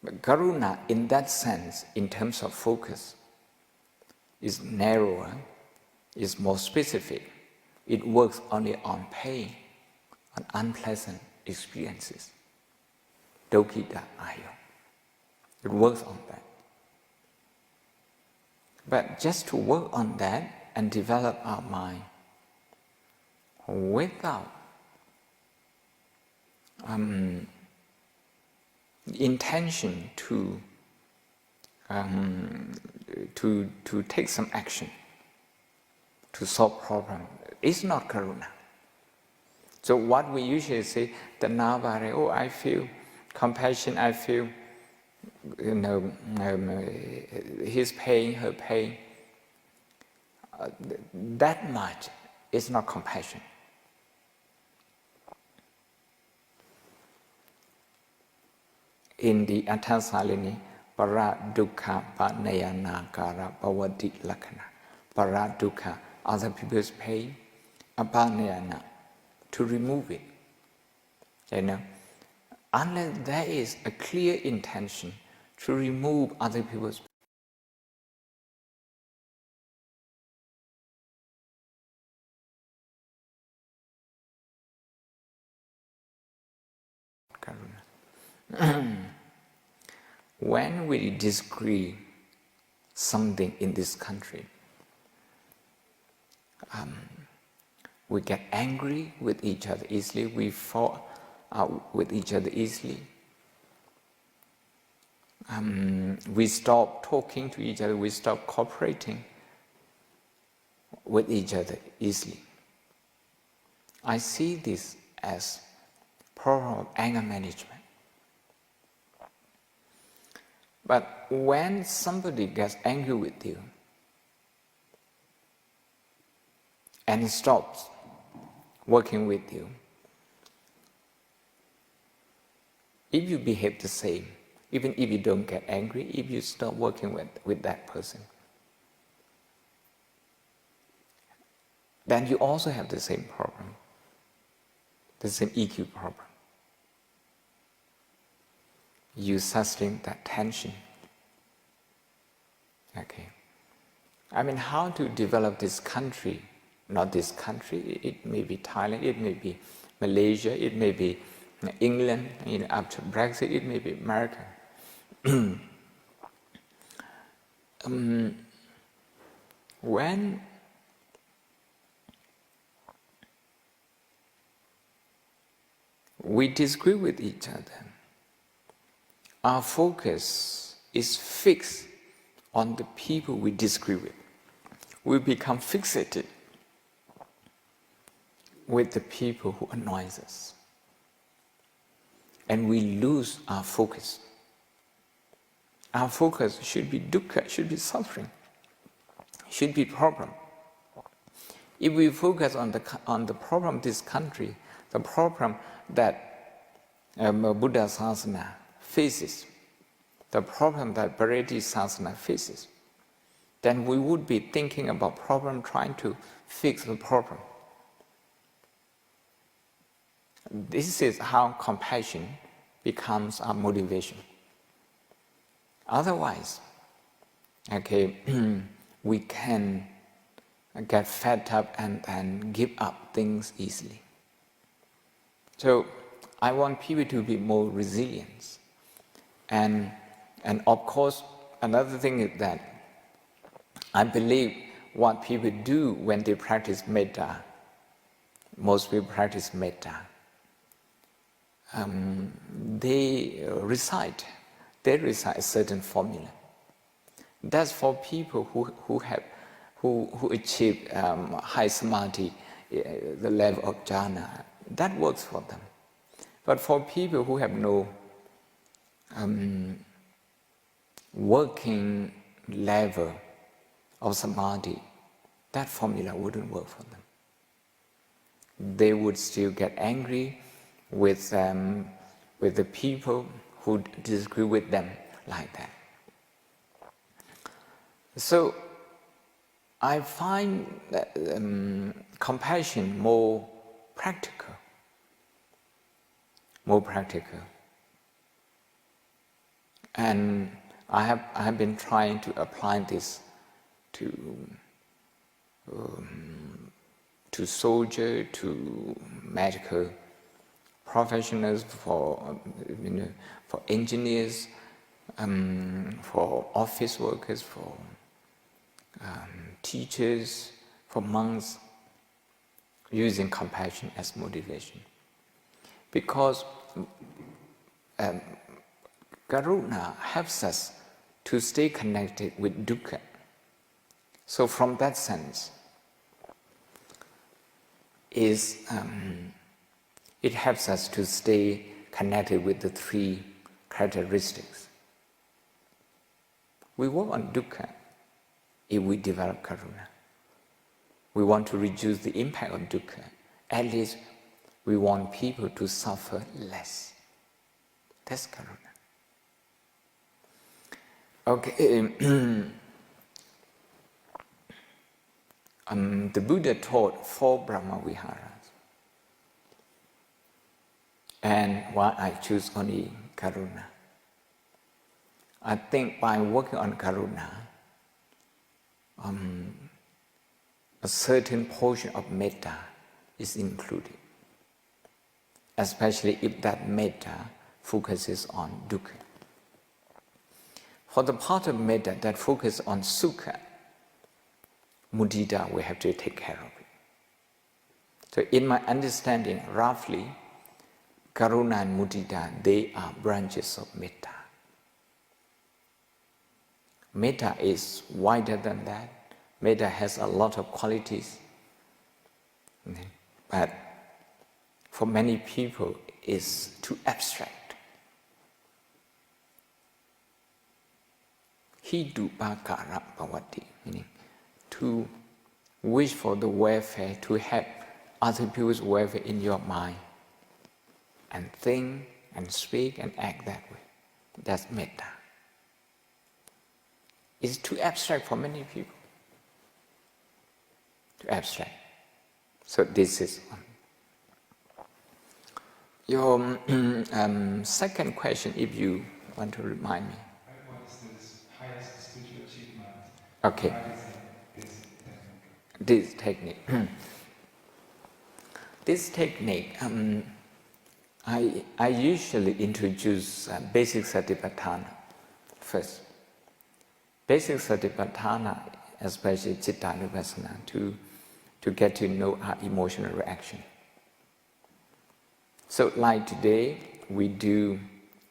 But karuna, in that sense, in terms of focus, is narrower, is more specific. It works only on pain, on unpleasant experiences. Dukkha aya. It works on that. But just to work on that and develop our mind without intention to take some action to solve problem is not karuna. So what we usually say, Dhammasami, oh, I feel compassion, I feel, his pain, her pain. That much is not compassion. In the Attasalini, para dukkha panayana bhavati lakkhana. Para dukkha, other people's pain, apanayana, to remove it. Unless there is a clear intention to remove other people's karuna. When we disagree something in this country, we get angry with each other easily, we fall out with each other easily. We stop talking to each other, we stop cooperating with each other easily. I see this as problem of anger management. But when somebody gets angry with you and stops working with you, if you behave the same, even if you don't get angry, if you stop working with that person, then you also have the same problem, the same EQ problem. You sustain that tension. Okay. I mean, how to develop this country? Not this country, it may be Thailand, it may be Malaysia, it may be England, after Brexit, it may be America. When we disagree with each other, our focus is fixed on the people we disagree with. We become fixated with the people who annoy us. And we lose our focus. Our focus should be dukkha, should be suffering, should be problem. If we focus on the problem of this country, the problem that Buddha Sasana faces, the problem that Bharati Sasana faces, then we would be thinking about problem, trying to fix the problem. This is how compassion becomes our motivation. Otherwise, we can get fed up and give up things easily. So I want people to be more resilient. And of course, another thing is that I believe what people do when they practice metta, most people practice metta, they recite a certain formula. That's for people who achieve high samadhi, the level of jhana. That works for them. But for people who have no working level of samadhi, that formula wouldn't work for them. They would still get angry with the people who disagree with them like that. So I find that, compassion more practical. And I have been trying to apply this to soldiers, to medical professionals, for engineers, for office workers, for teachers, for monks, using compassion as motivation. Because karuna helps us to stay connected with dukkha. So from that sense, it helps us to stay connected with the three characteristics. We work on dukkha if we develop karuna. We want to reduce the impact of dukkha. At least we want people to suffer less. That's karuna. Okay. The Buddha taught 4 Brahma Viharas. And why I choose only karuna? I think by working on karuna, a certain portion of metta is included, especially if that metta focuses on dukkha. For the part of metta that focuses on sukha, mudita, we have to take care of it. So in my understanding, roughly, karuna and mudita, they are branches of metta. Metta is wider than that. Metta has a lot of qualities. But for many people, it's too abstract. Hidupakara bhavati, meaning to wish for the welfare, to have other people's welfare in your mind, and think and speak and act that way. That's metta. It's too abstract for many people. Too abstract. So this is one. Your second question, if you want to remind me. What is this highest spiritual achievement? Okay. This technique. This technique, I usually introduce basic satipatthana first. Basic satipatthana, especially citta-nupassana, to get to know our emotional reaction. So like today, we do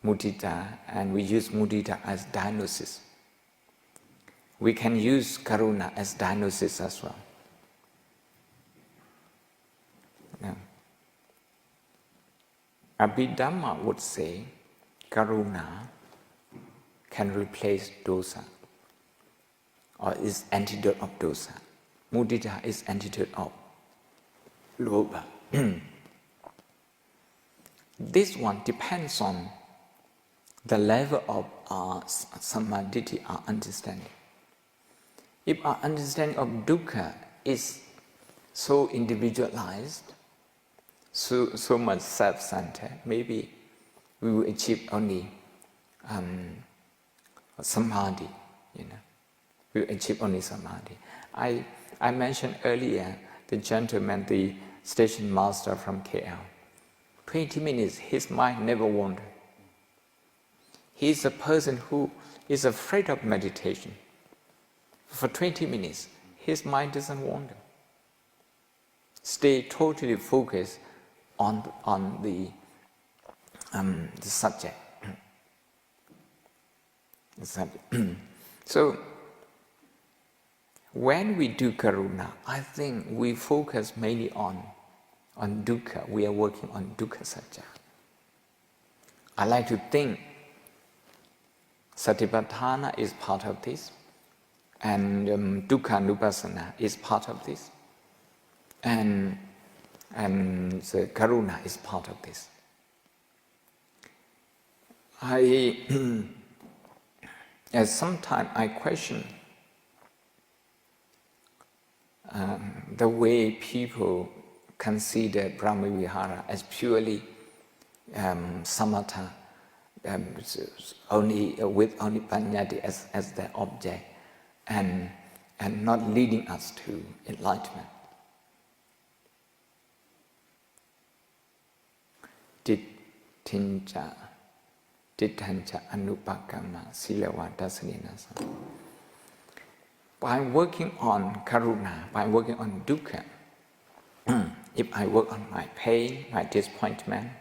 mudita, and we use mudita as diagnosis. We can use karuna as diagnosis as well. Now, Abhidhamma would say karuna can replace dosa, or is antidote of dosa. Mudita is antidote of lobha. This one depends on the level of our samadhi, our understanding. If our understanding of dukkha is so individualized, so much self-centered, maybe we will achieve only samadhi, we will achieve only samadhi. I mentioned earlier the gentleman, the station master from KL. 20 minutes, his mind never wandered. He is a person who is afraid of meditation. For 20 minutes, his mind doesn't wander. Stay totally focused on the subject. So, when we do karuna, I think we focus mainly on dukkha. We are working on dukkha satya. I like to think satipatthana is part of this, and dukkha nupassana is part of this, and the karuna is part of this. Sometimes I question the way people consider Brahmavihara as purely samatha, only with only paññatti as their object, and not leading us to enlightenment. Dittancha anupakama silawa dasanena. By working on karuna, by working on dukkha, if I work on my pain, my disappointment,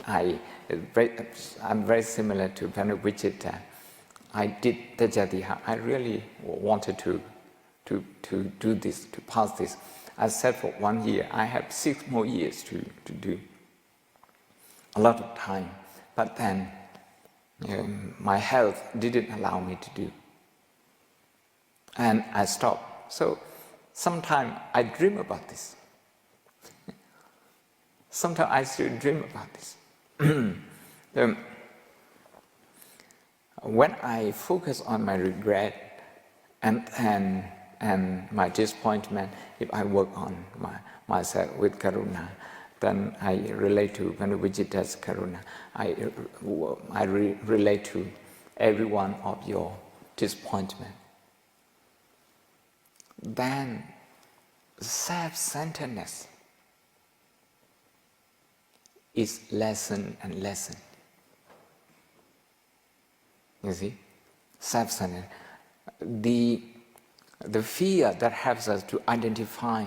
I'm very similar to Vijita. I did Tajadiha. I really wanted to do this, to pass this. I said for 1 year, I have 6 more years to do. A lot of time. But then my health didn't allow me to do. And I stopped. So sometimes I dream about this. Sometimes I still dream about this. When I focus on my regret and my disappointment, if I work on myself with karuna, then I relate to Vijita's karuna. I relate to every one of your disappointment. Then self-centeredness is lessened and lessened. You see? Self-centered. The fear that helps us to identify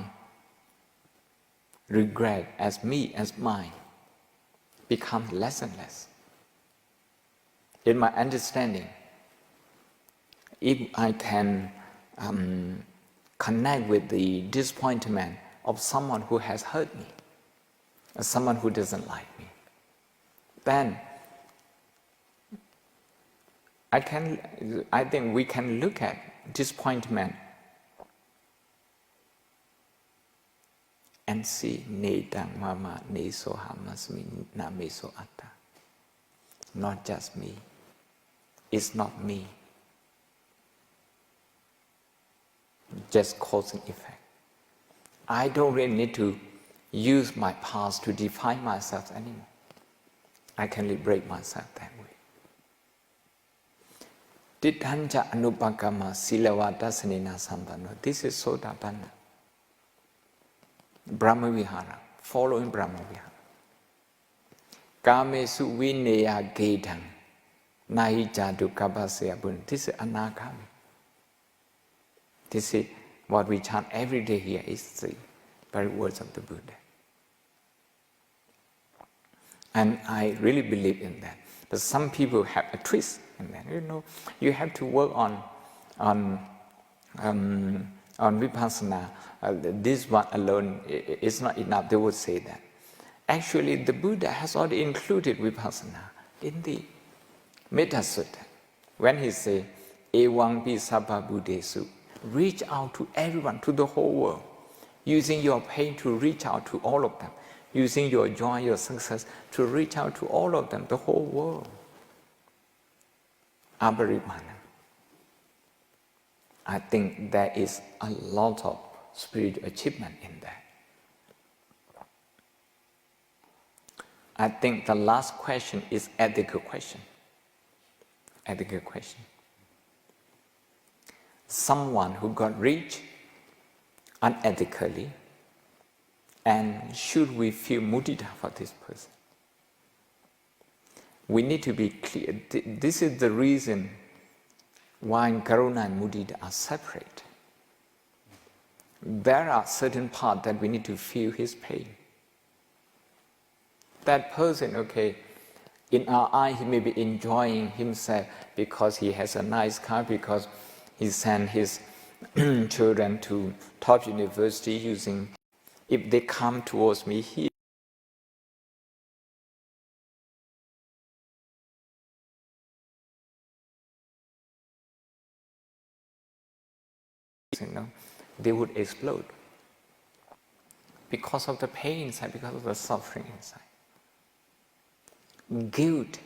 regret as me, as mine, becomes less and less. In my understanding, if I can connect with the disappointment of someone who has hurt me, or someone who doesn't like me, then I think we can look at disappointment and see nedang mama neso hamasmi na meso atta. Not just me. It's not me. Just cause and effect. I don't really need to use my past to define myself anymore. I can liberate myself that way. Dittancha anupakama silawa dasanena sambandha. This is Sotapanna. Brahmavihara, following Brahmavihara. Kamesu vineya gedang. Nahi jadu kapasya bun. This is anagami. This is what we chant every day here, is the very words of the Buddha. And I really believe in that. But some people have a twist in that. You have to work on vipassana. This one alone is not enough. They would say that. Actually, the Buddha has already included vipassana in the Metta Sutta. When he says, Ewang pi sabba buddhesu, reach out to everyone, to the whole world, using your pain to reach out to all of them, using your joy, your success to reach out to all of them, the whole world. Abharimana. I think there is a lot of spiritual achievement in that. I think the last question is ethical question. Ethical question. Someone who got rich unethically, and should we feel mudita for this person? We need to be clear. This is the reason why karuna and mudita are separate. There are certain parts that we need to feel his pain. That person, okay, in our eye he may be enjoying himself because he has a nice car, because he sent his children to top university using. If they come towards me here, they would explode because of the pain inside, because of the suffering inside. Guilt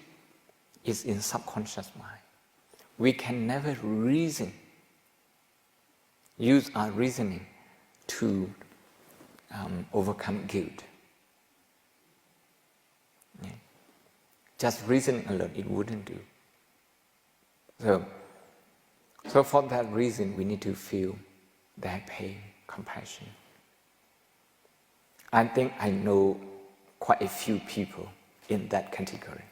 is in subconscious mind. We can never use our reasoning to overcome guilt. Yeah. Just reasoning alone, it wouldn't do. So for that reason, we need to feel their pain, compassion. I think I know quite a few people in that category.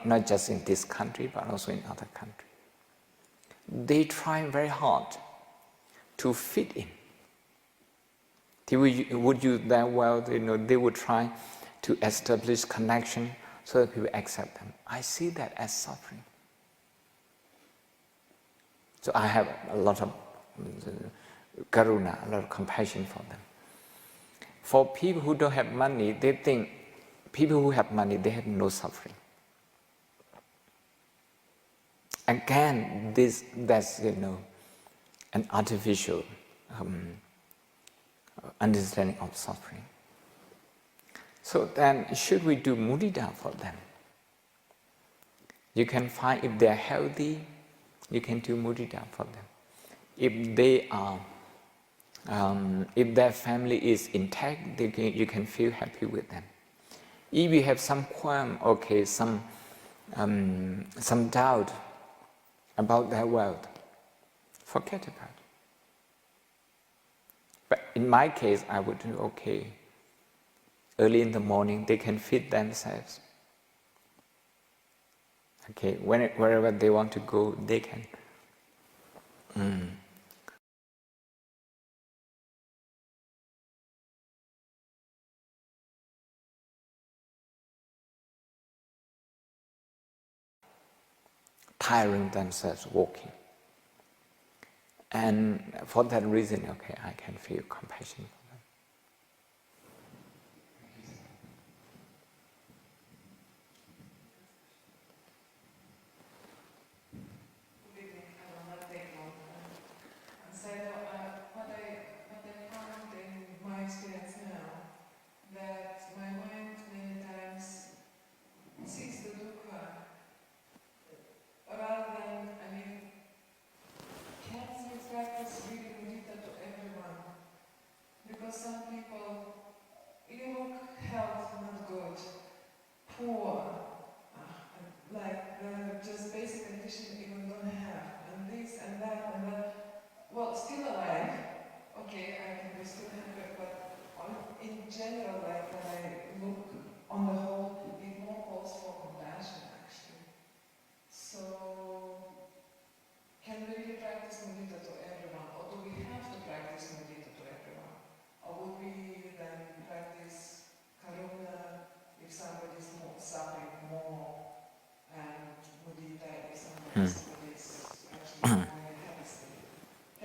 Not just in this country, but also in other countries. They try very hard to fit in. They would use their wealth, they would try to establish connection so that people accept them. I see that as suffering. So I have a lot of karuna, a lot of compassion for them. For people who don't have money, they think people who have money, they have no suffering. Again, that's an artificial understanding of suffering. So then, should we do mudita for them? You can find if they are healthy, you can do mudita for them. If they are, if their family is intact, you can feel happy with them. If you have some qualm, some doubt about their wealth, forget about it. But in my case, I would do early in the morning, they can feed themselves. Wherever they want to go, they can. Tiring themselves walking. And for that reason, I can feel compassion for them. Good evening. I will not take long time. Sayadaw, what I found in my experience now, that my mind many times seeks the dukkha rather than, can we practice really mudita to everyone? Because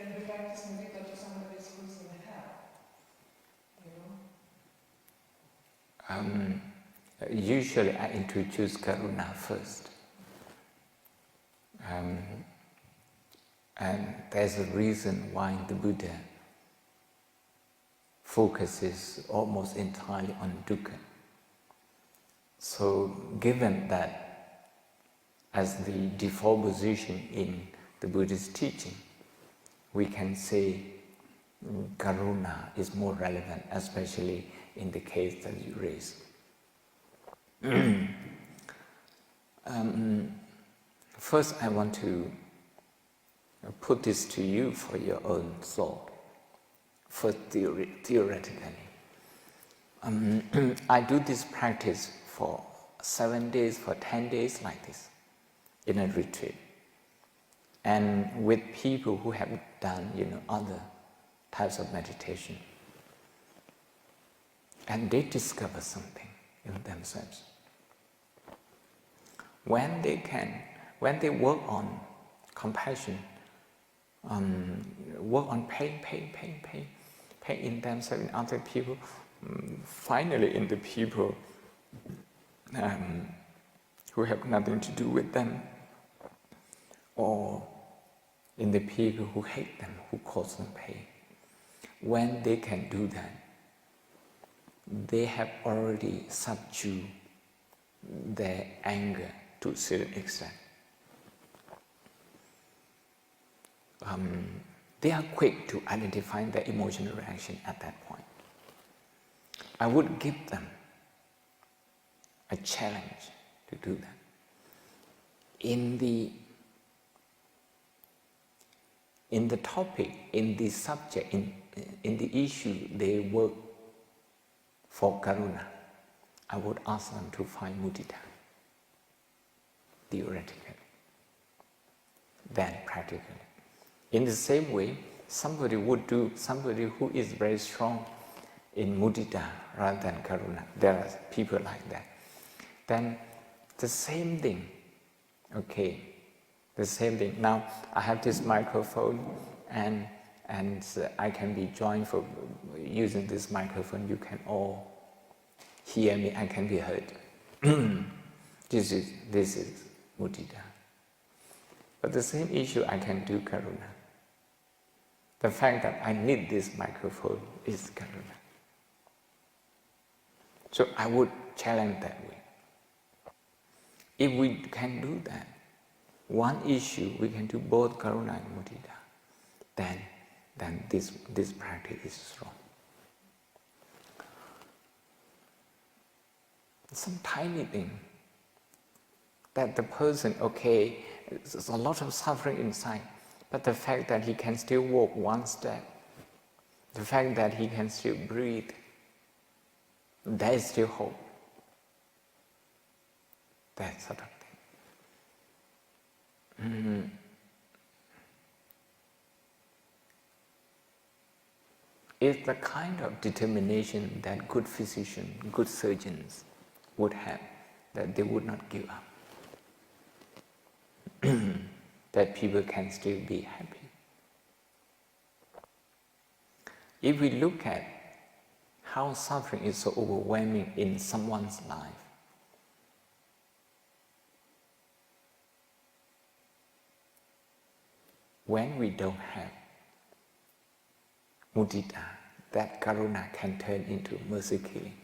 if we practice mudita to somebody who's in hell, Usually I introduce karuna first. And there's a reason why the Buddha focuses almost entirely on dukkha. So given that as the default position in the Buddhist teaching, we can say karuna is more relevant, especially in the case that you raised. First, I want to put this to you for your own thought, first theoretically. I do this practice for 7 days, for 10 days like this, in a retreat. And with people who have done, other types of meditation. And they discover something in themselves. When they work on compassion, work on pain in themselves, in other people, finally in the people who have nothing to do with them, or in the people who hate them, who cause them pain. When they can do that, they have already subdued their anger to a certain extent. They are quick to identify their emotional reaction at that point. I would give them a challenge to do that. In the topic, in the subject, in the issue they work for karuna, I would ask them to find mudita, theoretically, then practically. In the same way, somebody who is very strong in mudita rather than karuna, there are people like that, then the same thing, okay, the same thing. Now, I have this microphone and I can be joined for using this microphone. You can all hear me, I can be heard. This is mudita. But the same issue I can do karuna. The fact that I need this microphone is karuna. So I would challenge that way. If we can do that, one issue we can do both karuna and mudita, then this practice is strong. Some tiny thing that the person, okay, there's a lot of suffering inside, but the fact that he can still walk one step, the fact that he can still breathe, there is still hope. That sort of thing. It's the kind of determination that good physicians, good surgeons would have, that they would not give up. That people can still be happy. If we look at how suffering is so overwhelming in someone's life, when we don't have mudita, that karuna can turn into mercy killing.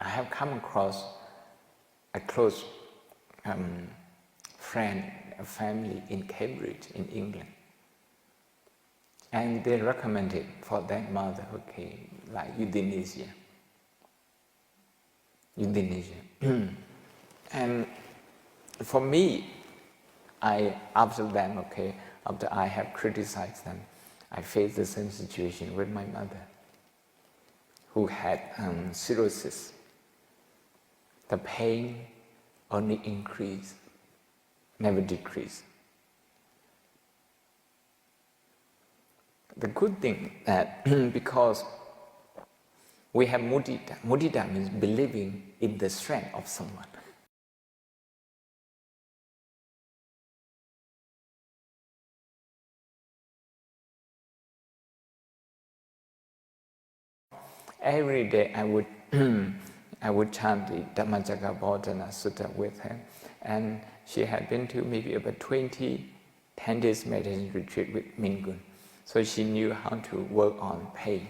I have come across a close friend, a family in Cambridge, in England. And they recommended for that mother, okay, like euthanasia. And for me, after I have criticized them, I faced the same situation with my mother, who had cirrhosis. The pain only increased, never decreased. The good thing that because we have mudita means believing in the strength of someone. every day I would I would chant the Dhammacakkappavattana Sutta with her. And she had been to maybe about 10 days meditation retreat with Mingun. So she knew how to work on pain.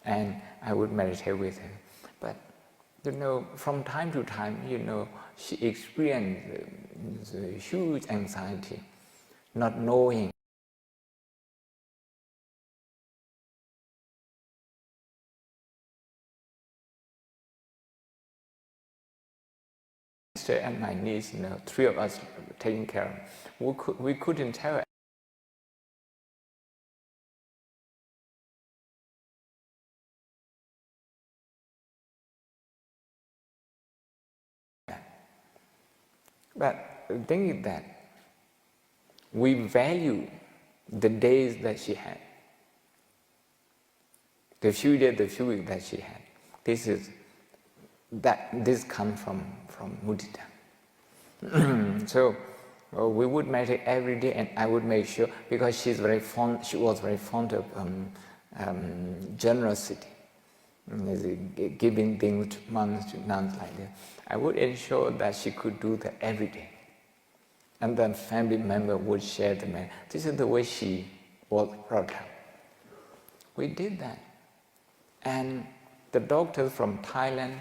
And I would meditate with her. But, from time to time, she experienced huge anxiety, not knowing. And my niece, three of us taking care of. We couldn't tell her. But the thing is that we value the days that she had, the few days, the few weeks that she had. This comes from Mudita. So we would meditate every day, and I would make sure, because she was very fond of generosity, giving things to monks, to nuns like that. I would ensure that she could do that every day. And then family member would share the meal. This is the way she was brought up. We did that. And the doctors from Thailand,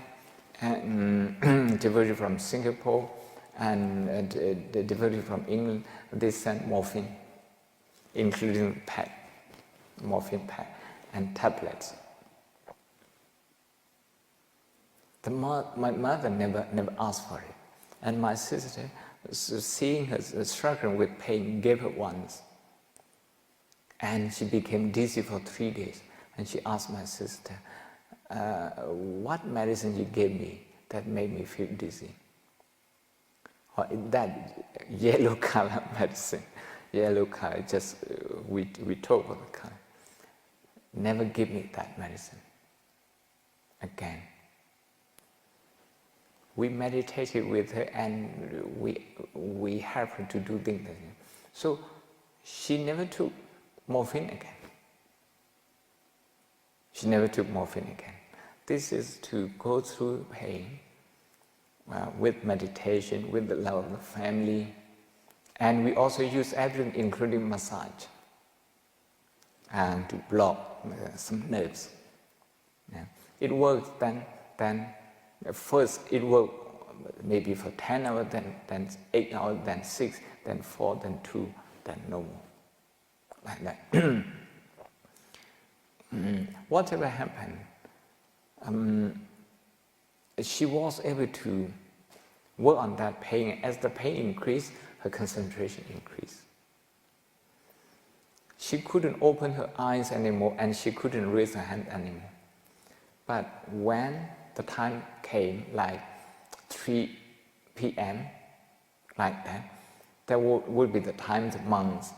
and devotee from Singapore, and the devotee from England, they sent morphine, including morphine pack, and tablets. My mother never asked for it. And my sister, seeing her struggling with pain, gave her once. And she became dizzy for 3 days. And she asked my sister, what medicine you gave me that made me feel dizzy? Or that yellow color medicine, yellow color, just we talk about the color. Never give me that medicine again. We meditated with her, and we helped her to do things. So she never took morphine again. She never took morphine again. This is to go through pain with meditation, with the love of the family. And we also use everything, including massage, and to block some nerves. Yeah. It works then first it worked maybe for 10 hours, then 8 hours, then 6, then 4, then 2, then no more. Like that. Whatever happened, she was able to work on that pain. As the pain increased, her concentration increased. She couldn't open her eyes anymore, and she couldn't raise her hand anymore. But when the time came, like 3 p.m., like that, there would be the time the monks,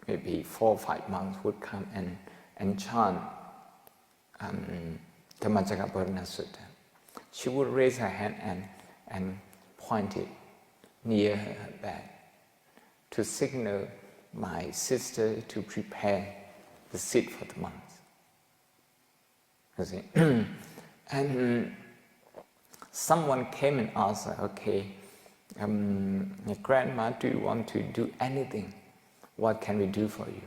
maybe 4 or 5 monks, would come and chant Dhammacakkappavattana Sutta. She would raise her hand and point it near her back to signal my sister to prepare the seat for the monks. You see? And someone came and asked her, okay, Grandma, do you want to do anything? What can we do for you?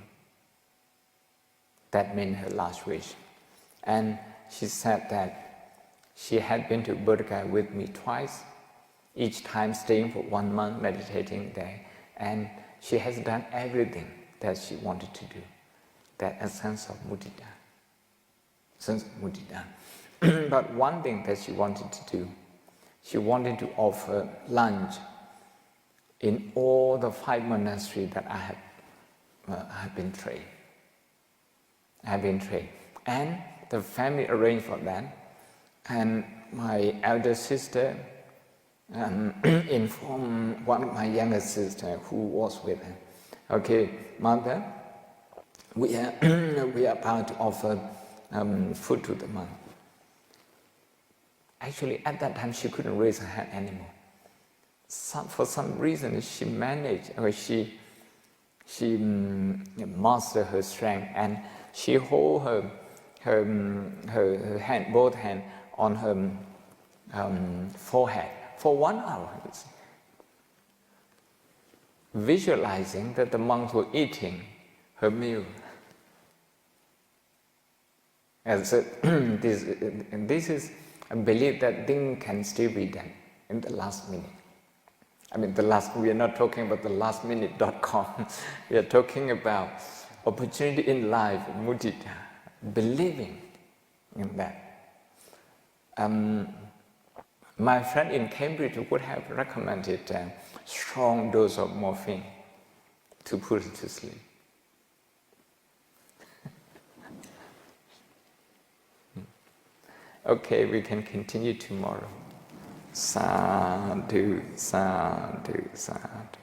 That meant her last wish. And she said that she had been to Bodhgaya with me twice, each time staying for 1 month, meditating there. And she has done everything that she wanted to do. That essence of Mudita. But one thing that she wanted to do, she wanted to offer lunch in all the 5 monasteries that I have been trained. And the family arranged for that. And my elder sister informed one of my younger sisters who was with her, okay, Mother, we are about to offer food to the monk. Actually, at that time, she couldn't raise her hand anymore. For some reason, she managed, or she mastered her strength, and she hold her her hand, both hands on her forehead for 1 hour, visualizing that the monks were eating her meal. And so this is a belief that things can still be done in the last minute. I mean, we are not talking about the lastminute.com. We are talking about opportunity in life, mudita, believing in that. My friend in Cambridge would have recommended a strong dose of morphine to put her to sleep. Okay, we can continue tomorrow. Sadhu, sadhu, sadhu.